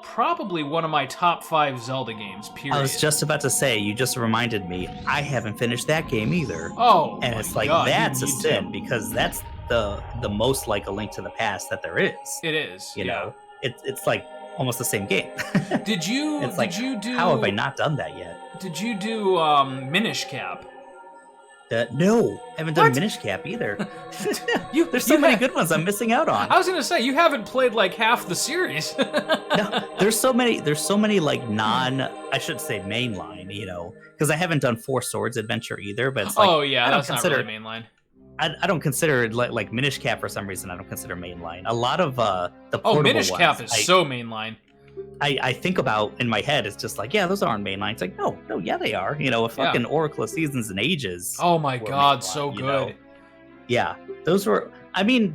S1: probably one of my top 5 Zelda games. Period.
S2: I was just about to say, you just reminded me, I haven't finished that game either.
S1: Oh,
S2: and it's like,
S1: God,
S2: that's a
S1: you need
S2: sin
S1: to.
S2: because that's the most like a Link to the Past that there is.
S1: It is.
S2: You know, it's like almost the same game.
S1: Did you?
S2: It's like,
S1: did you do?
S2: How have I not done that yet?
S1: Did you do Minish Cap?
S2: No, I haven't done Minish Cap either. There's so many good ones I'm missing out on.
S1: I was gonna say, you haven't played like half the series.
S2: No, there's so many like I should say mainline, you know, because I haven't done Four Swords Adventure either. But it's like,
S1: oh yeah,
S2: I don't
S1: that's
S2: consider
S1: not really mainline.
S2: I don't consider it like Minish Cap for some reason. I don't consider mainline. A lot of the portable
S1: Minish
S2: ones,
S1: Cap is so mainline.
S2: I think about in my head, it's just like, yeah, those aren't mainline. It's like, no, yeah, they are. You know, a fucking Oracle of Seasons and Ages.
S1: Oh my God,
S2: mainline,
S1: so good.
S2: Know? Yeah, those were. I mean,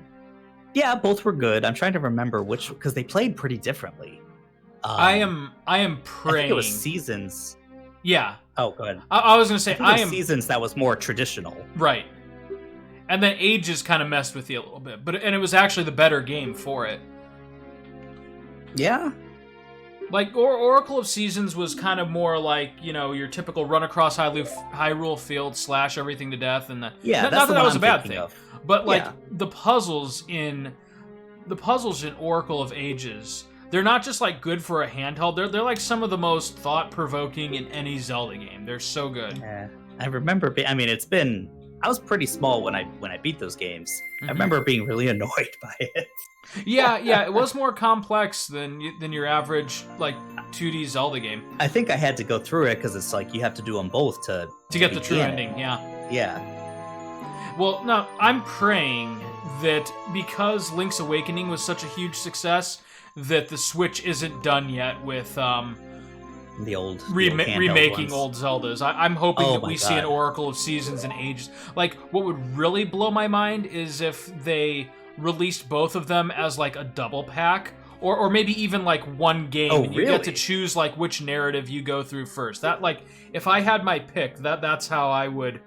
S2: yeah, both were good. I'm trying to remember which, because they played pretty differently.
S1: I am praying.
S2: I think it was Seasons.
S1: Yeah.
S2: Oh, good.
S1: I was gonna say
S2: I am Seasons that was more traditional.
S1: Right. And then Ages kind of messed with you a little bit, and it was actually the better game for it.
S2: Yeah.
S1: Like, Oracle of Seasons was kind of more like, you know, your typical run across Hyrule Field, slash everything to death, and not that was a bad thing, but like the puzzles in Oracle of Ages, they're not just like good for a handheld. They're like some of the most thought provoking in any Zelda game. They're so good.
S2: Yeah, I remember. I mean, I was pretty small when I beat those games. Mm-hmm. I remember being really annoyed by it.
S1: Yeah, it was more complex than your average like 2D Zelda game.
S2: I think I had to go through it because it's like you have to do them both to
S1: get the true ending.
S2: Yeah.
S1: Well, no, I'm praying that because Link's Awakening was such a huge success, that the Switch isn't done yet with
S2: the old
S1: remaking old Zeldas. I'm hoping that we see an
S2: God.
S1: Oracle of Seasons and Ages. Like, what would really blow my mind is if they released both of them as like a double pack, or maybe even like one game, and you get to choose like which narrative you go through first. That, like, if I had my pick, that's how I would,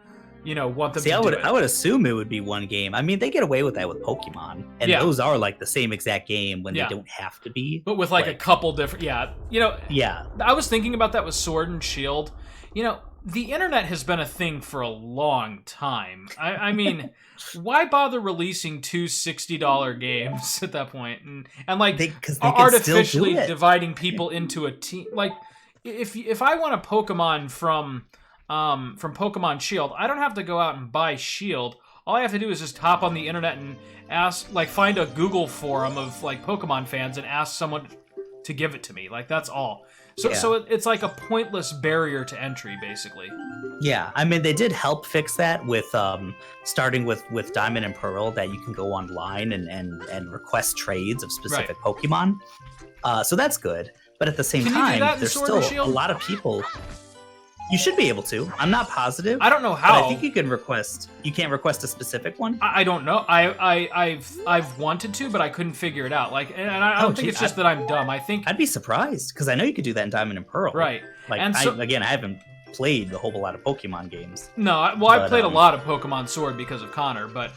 S1: you know, want them to do it.
S2: I would assume it would be one game. I mean, they get away with that with Pokemon, and those are like the same exact game when they don't have to be.
S1: But with like a couple different, you know.
S2: Yeah.
S1: I was thinking about that with Sword and Shield. You know, the internet has been a thing for a long time. I mean, why bother releasing two $60 games at that point, and like
S2: they
S1: artificially dividing people into a team? Like, if I want a Pokemon from Pokemon Shield, I don't have to go out and buy Shield. All I have to do is just hop on the internet and find a Google forum of like Pokemon fans and ask someone to give it to me. Like, that's all. So it's like a pointless barrier to entry, basically.
S2: Yeah, I mean, they did help fix that with starting with Diamond and Pearl, that you can go online and request trades of specific Pokemon. So that's good. But at the same time, there's still a lot of people. You should be able to. I'm not positive.
S1: I don't know how.
S2: But I think you can request. You can't request a specific one.
S1: I don't know. I've wanted to, but I couldn't figure it out. Like, and I don't think it's just that I'm dumb. I think
S2: I'd be surprised because I know you could do that in Diamond and Pearl.
S1: Right.
S2: Like,
S1: and
S2: I haven't played a whole lot of Pokemon games.
S1: No, I played a lot of Pokemon Sword because of Connor, but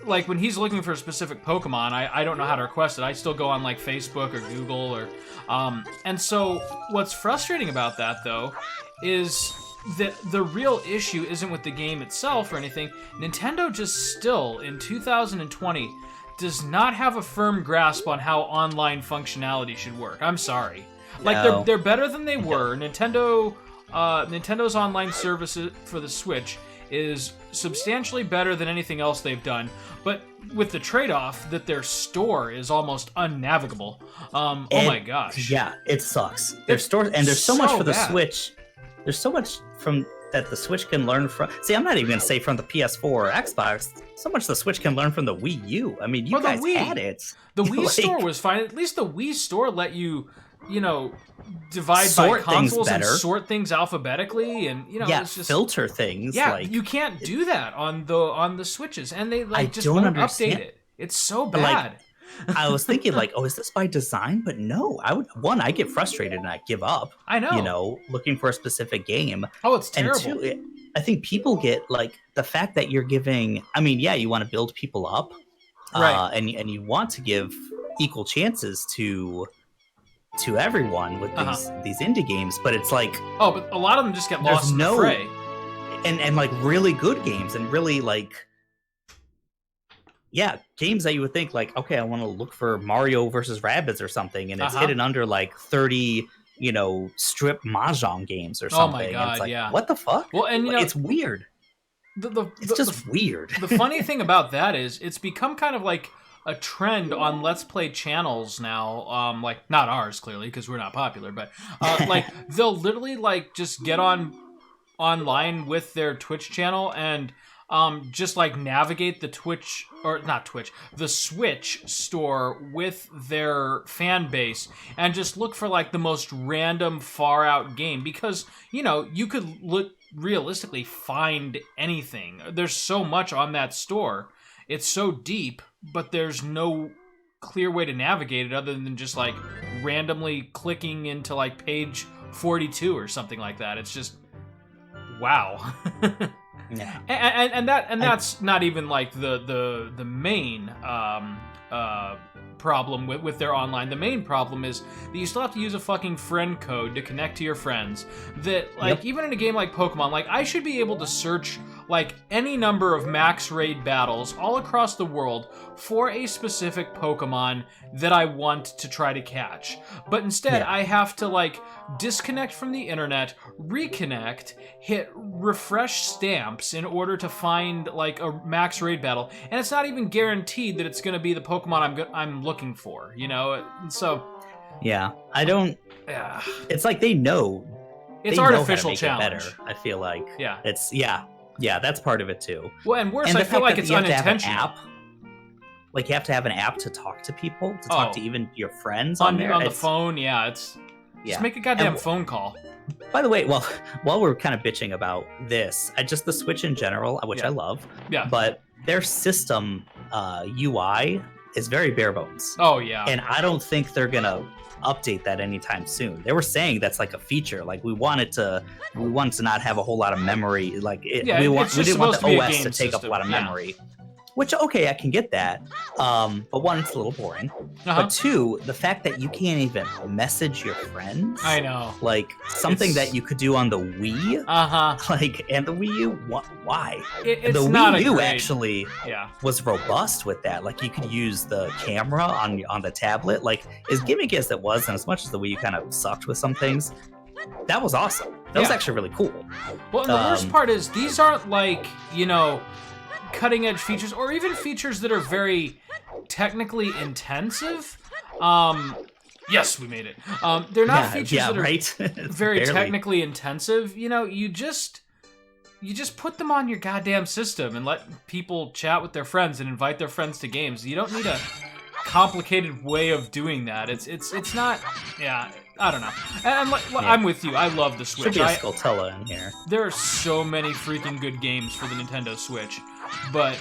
S1: like when he's looking for a specific Pokemon, I don't know how to request it. I still go on like Facebook or Google or and so what's frustrating about that though is that the real issue isn't with the game itself or anything. Nintendo just still in 2020 does not have a firm grasp on how online functionality should work. I'm sorry. Like they're better than they were. Nintendo's online services for the Switch is substantially better than anything else they've done, but with the trade-off that their store is almost unnavigable. Oh my gosh.
S2: Yeah, it sucks. Their store, and there's so much for the Switch. There's so much from that the Switch can learn from. See, I'm not even gonna say from the PS4 or Xbox. So much the Switch can learn from the Wii U. I mean, you guys had it.
S1: The Wii store was fine. At least the Wii store let you divide by consoles and sort things alphabetically, and it's just
S2: filter things.
S1: Yeah, you can't do that on the Switches, and they just won't update it. It's so bad.
S2: I was thinking is this by design? But no, I get frustrated and I give up.
S1: I know.
S2: Looking for a specific game.
S1: Oh, it's terrible.
S2: And two, I think people get the fact that you're giving. I mean, yeah, you want to build people up,
S1: right?
S2: And you want to give equal chances to everyone with these indie games, but it's like
S1: but a lot of them just get lost in the fray.
S2: And like really good games and really games that you would think okay, I want to look for Mario versus Rabbids or something, and it's hidden under 30 strip mahjong games or something.
S1: Oh my god,
S2: and
S1: yeah.
S2: What the fuck?
S1: Well, and
S2: it's weird. It's just weird.
S1: The funny thing about that is it's become kind of like a trend on Let's Play channels now, not ours clearly because we're not popular, but they'll literally just get online with their Twitch channel and just navigate the the Switch store with their fan base and just look for the most random far out game because you could realistically find anything. There's so much on that store. It's so deep, but there's no clear way to navigate it other than just randomly clicking into page 42 or something like that. It's just wow.
S2: Yeah.
S1: And that's not even the main problem with their online. The main problem is that you still have to use a fucking friend code to connect to your friends. That even in a game like Pokemon, I should be able to search any number of max raid battles all across the world for a specific Pokemon that I want to try to catch. But instead, I have to disconnect from the internet, reconnect, hit refresh stamps in order to find a max raid battle, and it's not even guaranteed that it's going to be the Pokemon I'm looking for, So
S2: yeah, I don't.
S1: Yeah,
S2: it's they know.
S1: It's artificial challenge.
S2: Better, I feel like.
S1: Yeah,
S2: it's yeah, that's part of it too.
S1: Well, and worse, I feel like it's unintentional.
S2: You have to have an app to talk to people, to talk to even your friends on there.
S1: On the phone, just make a goddamn phone call.
S2: By the way, while we're kind of bitching about this, just the Switch in general, which I love, but their system UI is very bare bones.
S1: Oh yeah,
S2: and I don't think they're gonna update that anytime soon. They were saying that's a feature. We wanted to not have a whole lot of memory. We didn't want the OS to take up a lot of memory. Which, okay, I can get that. But one, it's a little boring. But two, the fact that you can't even message your friends.
S1: I know.
S2: Something that you could do on the Wii. And the Wii U, why?
S1: The
S2: Wii U actually was robust with that. You could use the camera on the tablet. As gimmicky as it was, and as much as the Wii U kind of sucked with some things, that was awesome. That was actually really cool.
S1: Well, and the worst part is, these aren't cutting edge features or even features that are very technically intensive. Yes, we made it. They're not features that are very technically intensive. You just put them on your goddamn system and let people chat with their friends and invite their friends to games. You don't need a complicated way of doing that. It's not. Yeah, I don't know. And I'm with you. I love the Switch.
S2: Should be a Skulltula in here.
S1: There are so many freaking good games for the Nintendo Switch, but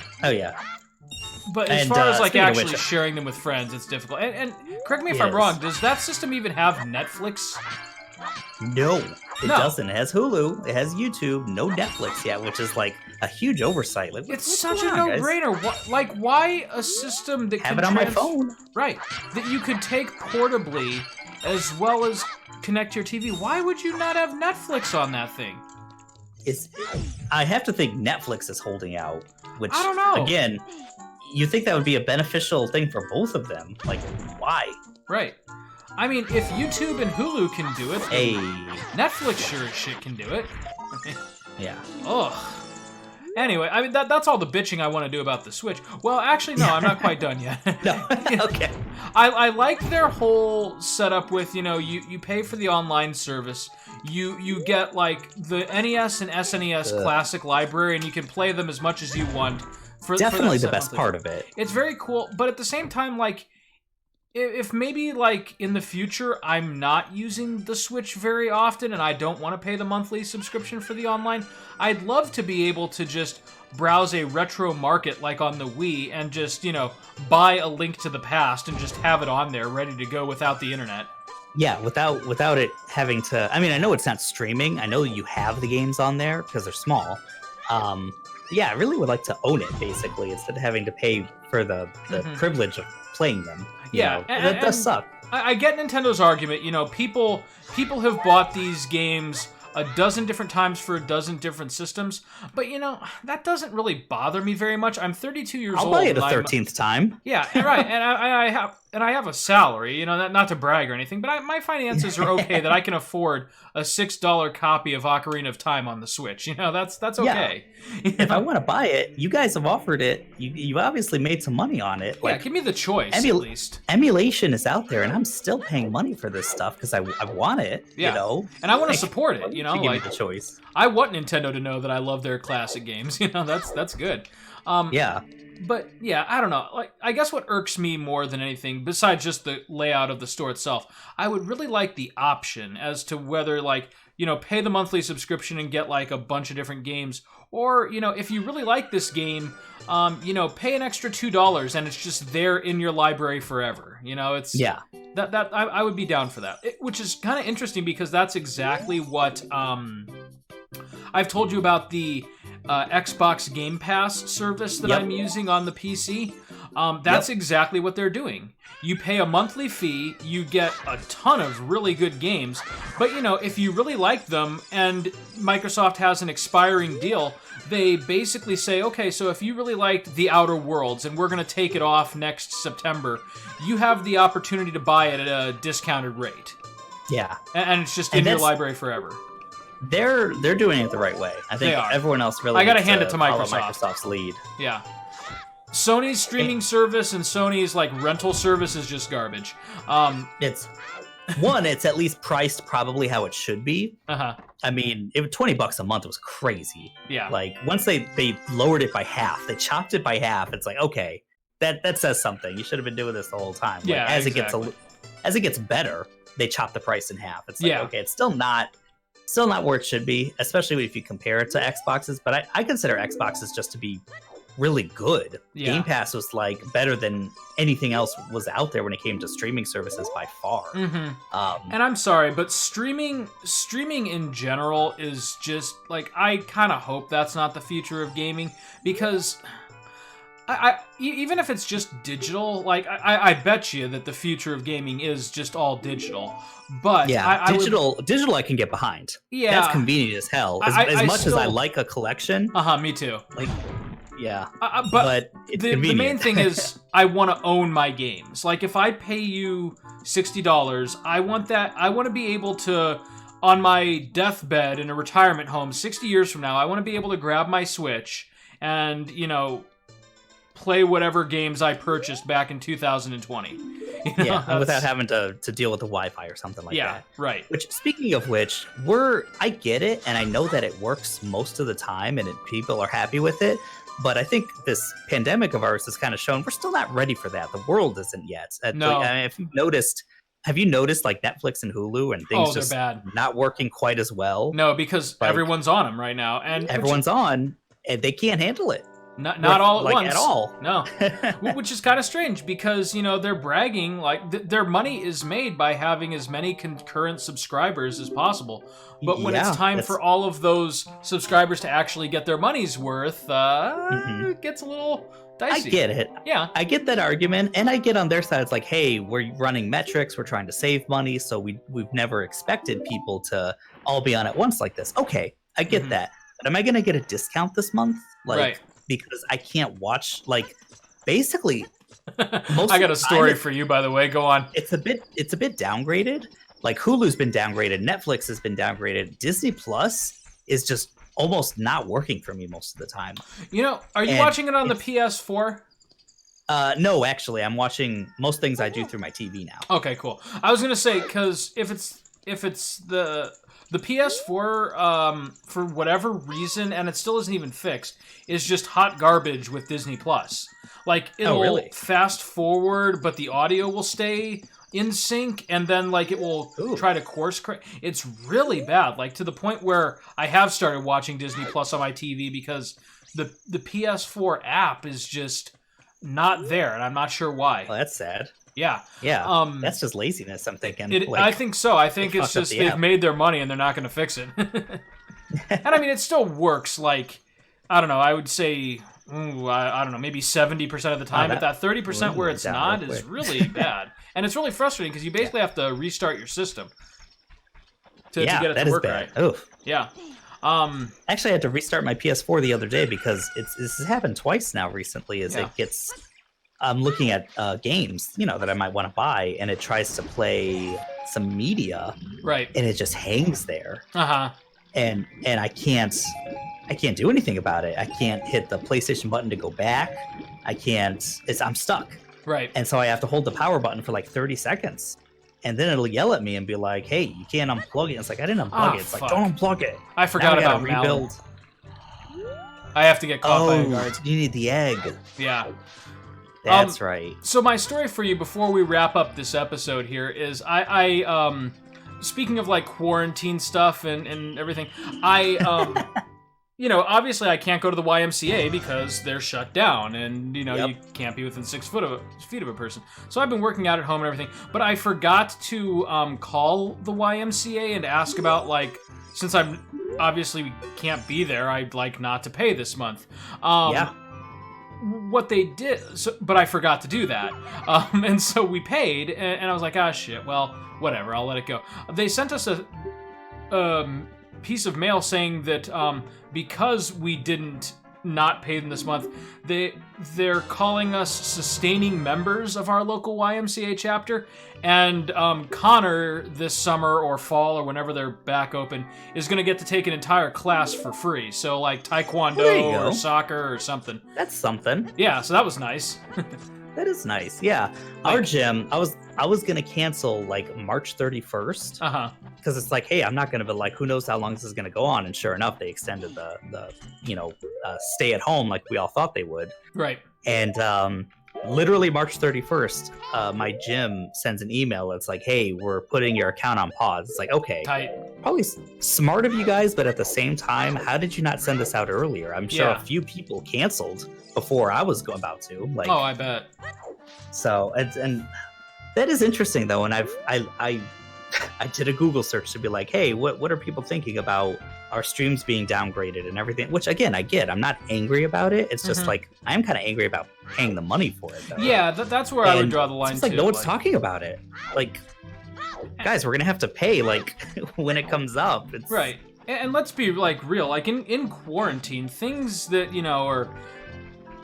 S1: But as far as actually sharing them with friends, it's difficult. And correct me if I'm wrong. Does that system even have Netflix?
S2: No, it doesn't. It has Hulu, it has YouTube, no Netflix yet, which is like a huge oversight. Like,
S1: it's such a no-brainer. Why a system that
S2: have it on my phone?
S1: Right, that you could take portably as well as connect your TV. Why would you not have Netflix on that thing?
S2: I have to think Netflix is holding out, which
S1: I don't know.
S2: Again, you think that would be a beneficial thing for both of them? Like, why?
S1: Right. I mean, if YouTube and Hulu can do it, Netflix sure as shit can do it.
S2: Yeah.
S1: Ugh. Anyway, I mean, that's all the bitching I want to do about the Switch. Well, actually, no, I'm not quite done yet.
S2: No. Okay.
S1: I like their whole setup with, you pay for the online service. You get, like, the NES and SNES classic library, and you can play them as much as you want.
S2: Definitely the best part of it.
S1: It's very cool, but at the same time, like, if maybe, like, in the future I'm not using the Switch very often and I don't want to pay the monthly subscription for the online, I'd love to be able to just browse a retro market like on the Wii and just, buy A Link to the Past and just have it on there ready to go without the internet.
S2: Yeah, without it having to... I mean, I know it's not streaming. I know you have the games on there because they're small. Yeah, I really would like to own it, basically, instead of having to pay for the privilege of playing them. That does suck.
S1: I get Nintendo's argument. People have bought these games a dozen different times for a dozen different systems, but that doesn't really bother me very much. I'm 32 years old.
S2: I'll buy it a 13th time.
S1: Yeah, right. And I have a salary. Not to brag or anything, but my finances are okay that I can afford a $6 copy of Ocarina of Time on the Switch. That's okay.
S2: Yeah. If I want to buy it, you guys have offered it. You obviously made some money on it.
S1: Yeah, give me the choice at least.
S2: Emulation is out there, and I'm still paying money for this stuff because I want it.
S1: Yeah. And I want to support it.
S2: Give me the choice.
S1: I want Nintendo to know that I love their classic games. That's good.
S2: Yeah.
S1: But yeah, I don't know. Like, I guess what irks me more than anything, besides just the layout of the store itself, I would really like the option as to whether, like, pay the monthly subscription and get like a bunch of different games, or if you really like this game, pay an extra $2 and it's just there in your library forever. It's that I would be down for that. Which is kind of interesting because that's exactly what I've told you about the Xbox Game Pass service that I'm using on the PC. That's exactly what they're doing. You pay a monthly fee, you get a ton of really good games, but if you really like them and Microsoft has an expiring deal, they basically say, okay, so if you really liked The Outer Worlds and we're going to take it off next September, you have the opportunity to buy it at a discounted rate.
S2: Yeah.
S1: And it's just in your library forever.
S2: They're doing it the right way. I think everyone else really
S1: I gotta hand it to
S2: Microsoft's lead.
S1: Yeah. Sony's streaming service and Sony's like rental service is just garbage.
S2: It's at least priced probably how it should be. I mean, $20 a month was crazy.
S1: Yeah.
S2: Like once they lowered it by half, they chopped it by half. It's like, okay, that says something. You should have been doing this the whole time. Like,
S1: yeah.
S2: As it gets better, they chop the price in half. It's like, okay, it's still not where it should be, especially if you compare it to Xboxes. But I consider Xboxes just to be really good.
S1: Yeah.
S2: Game Pass was like better than anything else was out there when it came to streaming services by far.
S1: And I'm sorry, but streaming in general is just like, I kind of hope that's not the future of gaming, because I even if it's just digital, like I bet you that the future of gaming is just all digital. But
S2: yeah, digital I can get behind.
S1: Yeah,
S2: that's convenient as hell. As much as I like a collection.
S1: Me too.
S2: Like, yeah,
S1: but
S2: it's
S1: the main thing is I want to own my games. Like if I pay you $60, I want to be able to, on my deathbed in a retirement home 60 years from now, I want to be able to grab my Switch and play whatever games I purchased back in 2020.
S2: Without having to deal with the Wi-Fi or something like that.
S1: Yeah, right.
S2: Which, speaking of which, I get it, and I know that it works most of the time, and people are happy with it. But I think this pandemic of ours has kind of shown we're still not ready for that. The world isn't yet.
S1: No.
S2: If you've noticed, have you noticed like Netflix and Hulu and things just
S1: bad.
S2: Not working quite as well?
S1: No, because everyone's on them right now, and
S2: everyone's on, and they can't handle it.
S1: Not all at
S2: like,
S1: once.
S2: at all.
S1: No. Which is kind of strange because, they're bragging like their money is made by having as many concurrent subscribers as possible. But when it's time for all of those subscribers to actually get their money's worth, it gets a little dicey.
S2: I get it.
S1: Yeah.
S2: I get that argument, and I get on their side, it's like, hey, we're running metrics, we're trying to save money, so we've never expected people to all be on at once like this. Okay, I get that. But am I going to get a discount this month? Like,
S1: right.
S2: Because I can't watch, like, basically
S1: most I got a story for you, by the way. Go on.
S2: It's a bit downgraded. Like, Hulu's been downgraded, Netflix has been downgraded, Disney Plus is just almost not working for me most of the time.
S1: Are you watching it on the PS4?
S2: No, actually, I'm watching most things I do through my TV now.
S1: Okay, cool. I was gonna say, because if it's the PS4, for whatever reason, and it still isn't even fixed, is just hot garbage with Disney Plus. Like, it'll fast forward, but the audio will stay in sync, and then, like, it will try to course correct. It's really bad, like, to the point where I have started watching Disney Plus on my TV because the PS4 app is just not there, and I'm not sure why.
S2: Well, that's sad.
S1: Yeah.
S2: That's just laziness, I'm thinking.
S1: I think so. I think it's just they've made their money and they're not going to fix it. And I mean, it still works, like, I don't know, I would say, I don't know, maybe 70% of the time, but that 30% where it's not is really bad. And it's really frustrating because you basically have to restart your system to get it to work right.
S2: Oof.
S1: Yeah.
S2: Actually, I had to restart my PS4 the other day because this has happened twice now recently. It gets, I'm looking at games, that I might want to buy, and it tries to play some media,
S1: right? And
S2: it just hangs there.
S1: Uh-huh.
S2: And I can't do anything about it. I can't hit the PlayStation button to go back. I'm stuck.
S1: Right.
S2: And so I have to hold the power button for like 30 seconds. And then it'll yell at me and be like, hey, you can't unplug it. It's like, I didn't unplug it. It's like, don't unplug it.
S1: I forgot about rebuild. I have to get caught by a guard.
S2: You need the egg.
S1: Yeah.
S2: That's right.
S1: So my story for you before we wrap up this episode here is I speaking of like quarantine stuff and everything, obviously I can't go to the YMCA because they're shut down, and you can't be within 6 feet of a person. So I've been working out at home and everything, but I forgot to call the YMCA and ask about, like, since I'm obviously can't be there, I'd like not to pay this month. What they did, but I forgot to do that, and so we paid, and I was like, shit, well, whatever, I'll let it go. They sent us a piece of mail saying that because we didn't not pay them this month, they're calling us sustaining members of our local YMCA chapter, and Connor this summer or fall or whenever they're back open is going to get to take an entire class for free. So like taekwondo or soccer or something.
S2: That's something.
S1: Yeah, so that was nice.
S2: That is nice. Yeah. Our gym, I was going to cancel like March 31st.
S1: Uh-huh.
S2: Because it's like, hey, I'm not going to, but like, who knows how long this is going to go on? And sure enough, they extended the stay at home like we all thought they would.
S1: Right.
S2: And literally March 31st, my gym sends an email. It's like, hey, we're putting your account on pause. It's like, okay.
S1: Tight.
S2: Probably smart of you guys, but at the same time, how did you not send this out earlier? I'm sure a few people canceled before I was about to. Like,
S1: oh, I bet.
S2: So, and that is interesting though. And I did a Google search to be like, hey, what are people thinking about our streams being downgraded and everything? Which again, I get. I'm not angry about it. It's just like, I am kind of angry about paying the money for it though.
S1: Yeah, that's where I would draw the line.
S2: It's like no one's talking about it. Like, guys, we're gonna have to pay like when it comes up. It's...
S1: Right. And let's be like real. Like in quarantine, things that are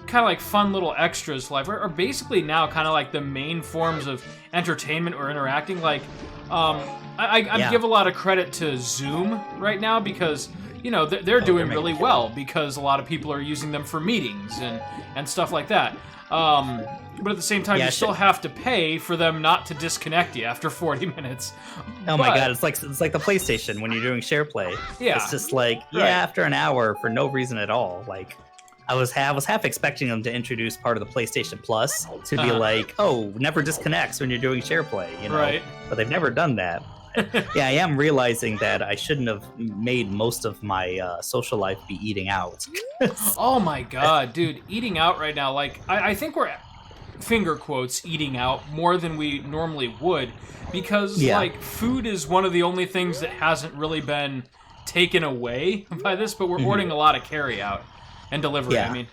S1: kind of like fun little extras to life are basically now kind of like the main forms of entertainment or interacting. Like, I give a lot of credit to Zoom right now because they're doing really well because a lot of people are using them for meetings and stuff like that. But at the same time, you still have to pay for them not to disconnect you after 40 minutes.
S2: My god, it's like the PlayStation when you're doing share play.
S1: Yeah,
S2: it's just like after an hour for no reason at all. Like, I was half expecting them to introduce part of the PlayStation Plus to be like, oh, never disconnects when you're doing share play,
S1: Right.
S2: But they've never done that. Yeah, I am realizing that I shouldn't have made most of my social life be eating out.
S1: Oh my god, dude, eating out right now, like, I think we're, finger quotes, eating out more than we normally would, because,
S2: Yeah.
S1: like, food is one of the only things that hasn't really been taken away by this, but we're ordering a lot of carry out and delivery,
S2: Yeah.
S1: I mean.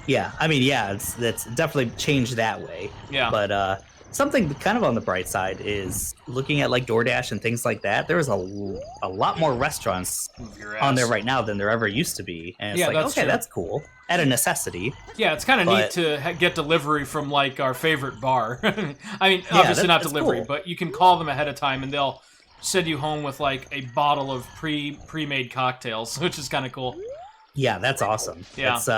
S2: Yeah, I mean, yeah, that's definitely changed that way.
S1: Yeah.
S2: But something kind of on the bright side is looking at like DoorDash and things like that. There's a lot more restaurants
S1: Move your
S2: on there
S1: ass.
S2: right now than there ever used to be, and it's
S1: Yeah,
S2: like,
S1: that's
S2: okay,
S1: true.
S2: that's cool at a necessity.
S1: Yeah, it's kind of neat
S2: But-
S1: to get delivery from, like, our favorite bar. I mean,
S2: Yeah,
S1: obviously not
S2: that's
S1: delivery,
S2: cool.
S1: but you can call them ahead of time, and they'll send you home with, like, a bottle of pre-made cocktails, which is kind of cool.
S2: Yeah, that's awesome.
S1: Yeah.
S2: It's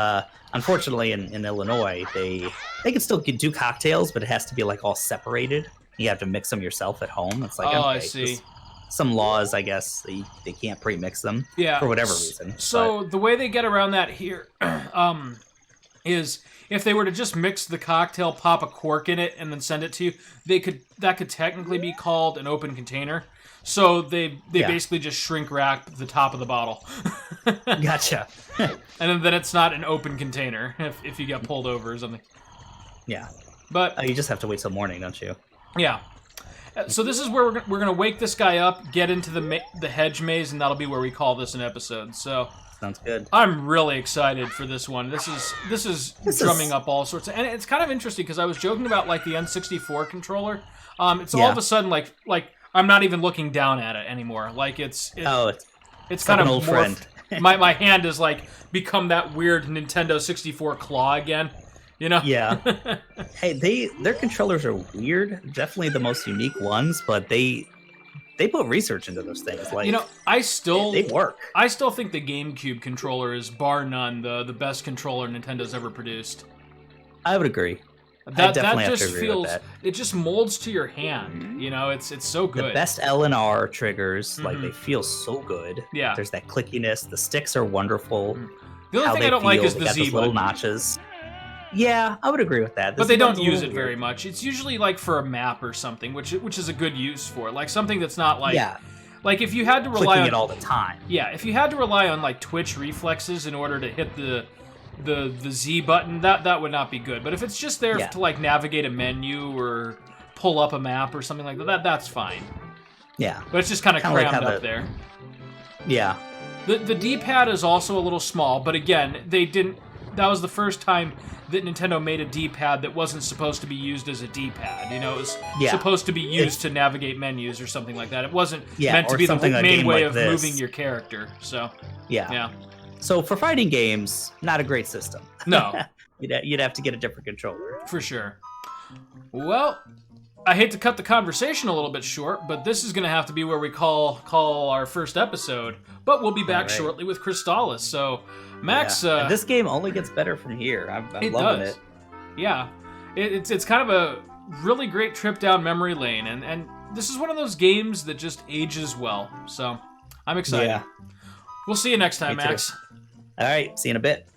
S2: unfortunately in Illinois they can still do cocktails, but it has to be like all separated. You have to mix them yourself at home. It's like,
S1: Oh,
S2: okay,
S1: I see.
S2: just some laws, I guess they can't pre-mix them
S1: Yeah.
S2: for whatever reason.
S1: So the way they get around that here is if they were to just mix the cocktail, pop a cork in it, and then send it to you, that could technically be called an open container. So they
S2: Yeah.
S1: basically just shrink wrap the top of the bottle.
S2: Gotcha.
S1: And then it's not an open container if you get pulled over or something.
S2: Yeah.
S1: But
S2: You just have to wait till morning, don't you?
S1: yeah. So this is where we're gonna wake this guy up, get into the hedge maze, and that'll be where we call this an episode. So
S2: Sounds good.
S1: I'm really excited for this one. This is drumming up all sorts of, and it's kind of interesting because I was joking about like the N64 controller. It's all of a sudden like I'm not even looking down at it anymore. Like it's kind
S2: like
S1: of
S2: an old friend.
S1: my hand has like become that weird Nintendo 64 claw again. You know?
S2: Yeah. Hey, their controllers are weird. Definitely the most unique ones, but they put research into those things. Like,
S1: You know, they
S2: work.
S1: I still think the GameCube controller is bar none the best controller Nintendo's ever produced.
S2: I would agree.
S1: That
S2: definitely have to
S1: just
S2: agree with
S1: feels
S2: that.
S1: it just molds to your hand. You know, it's so good.
S2: The best L and R triggers, like they feel so good.
S1: Yeah.
S2: There's that clickiness. The sticks are wonderful.
S1: The only
S2: How
S1: thing
S2: they
S1: I don't like
S2: feel,
S1: is
S2: they
S1: the
S2: got
S1: Z
S2: those little
S1: button.
S2: notches. Yeah, I would agree with that. The
S1: But they
S2: Z
S1: don't
S2: button's a
S1: use
S2: little
S1: it very
S2: weird.
S1: much. It's usually like for a map or something, which is a good use for it. Like something that's not like
S2: Yeah,
S1: like if you had to rely
S2: clicking
S1: on
S2: it all the time.
S1: yeah, if you had to rely on like Twitch reflexes in order to hit the Z button, that would not be good. But if it's just there
S2: Yeah.
S1: to like navigate a menu or pull up a map or something like that, that's fine.
S2: Yeah,
S1: But it's just kind of
S2: Kinda like
S1: crammed
S2: how
S1: up there.
S2: yeah,
S1: The D-pad is also a little small, but again, that was the first time that Nintendo made a D-pad that wasn't supposed to be used as a D-pad. You know, it was
S2: Yeah.
S1: supposed to be used to navigate menus or something like that. It wasn't
S2: Yeah,
S1: meant to
S2: or
S1: be the
S2: something a
S1: main
S2: game
S1: way
S2: like
S1: of
S2: this.
S1: moving your character. So,
S2: yeah.
S1: yeah.
S2: So for fighting games, not a great system.
S1: No,
S2: You'd have to get a different controller.
S1: for sure. Well, I hate to cut the conversation a little bit short, but this is going to have to be where we call our first episode. But we'll be back
S2: Alright.
S1: shortly with Crystallis. So, Max,
S2: Yeah. And this game only gets better from here. I'm
S1: it
S2: loving
S1: does.
S2: it.
S1: Yeah, it's kind of a really great trip down memory lane, and this is one of those games that just ages well. So I'm excited.
S2: Yeah.
S1: We'll see you next time,
S2: Me too.
S1: Max.
S2: All right. See you in a bit.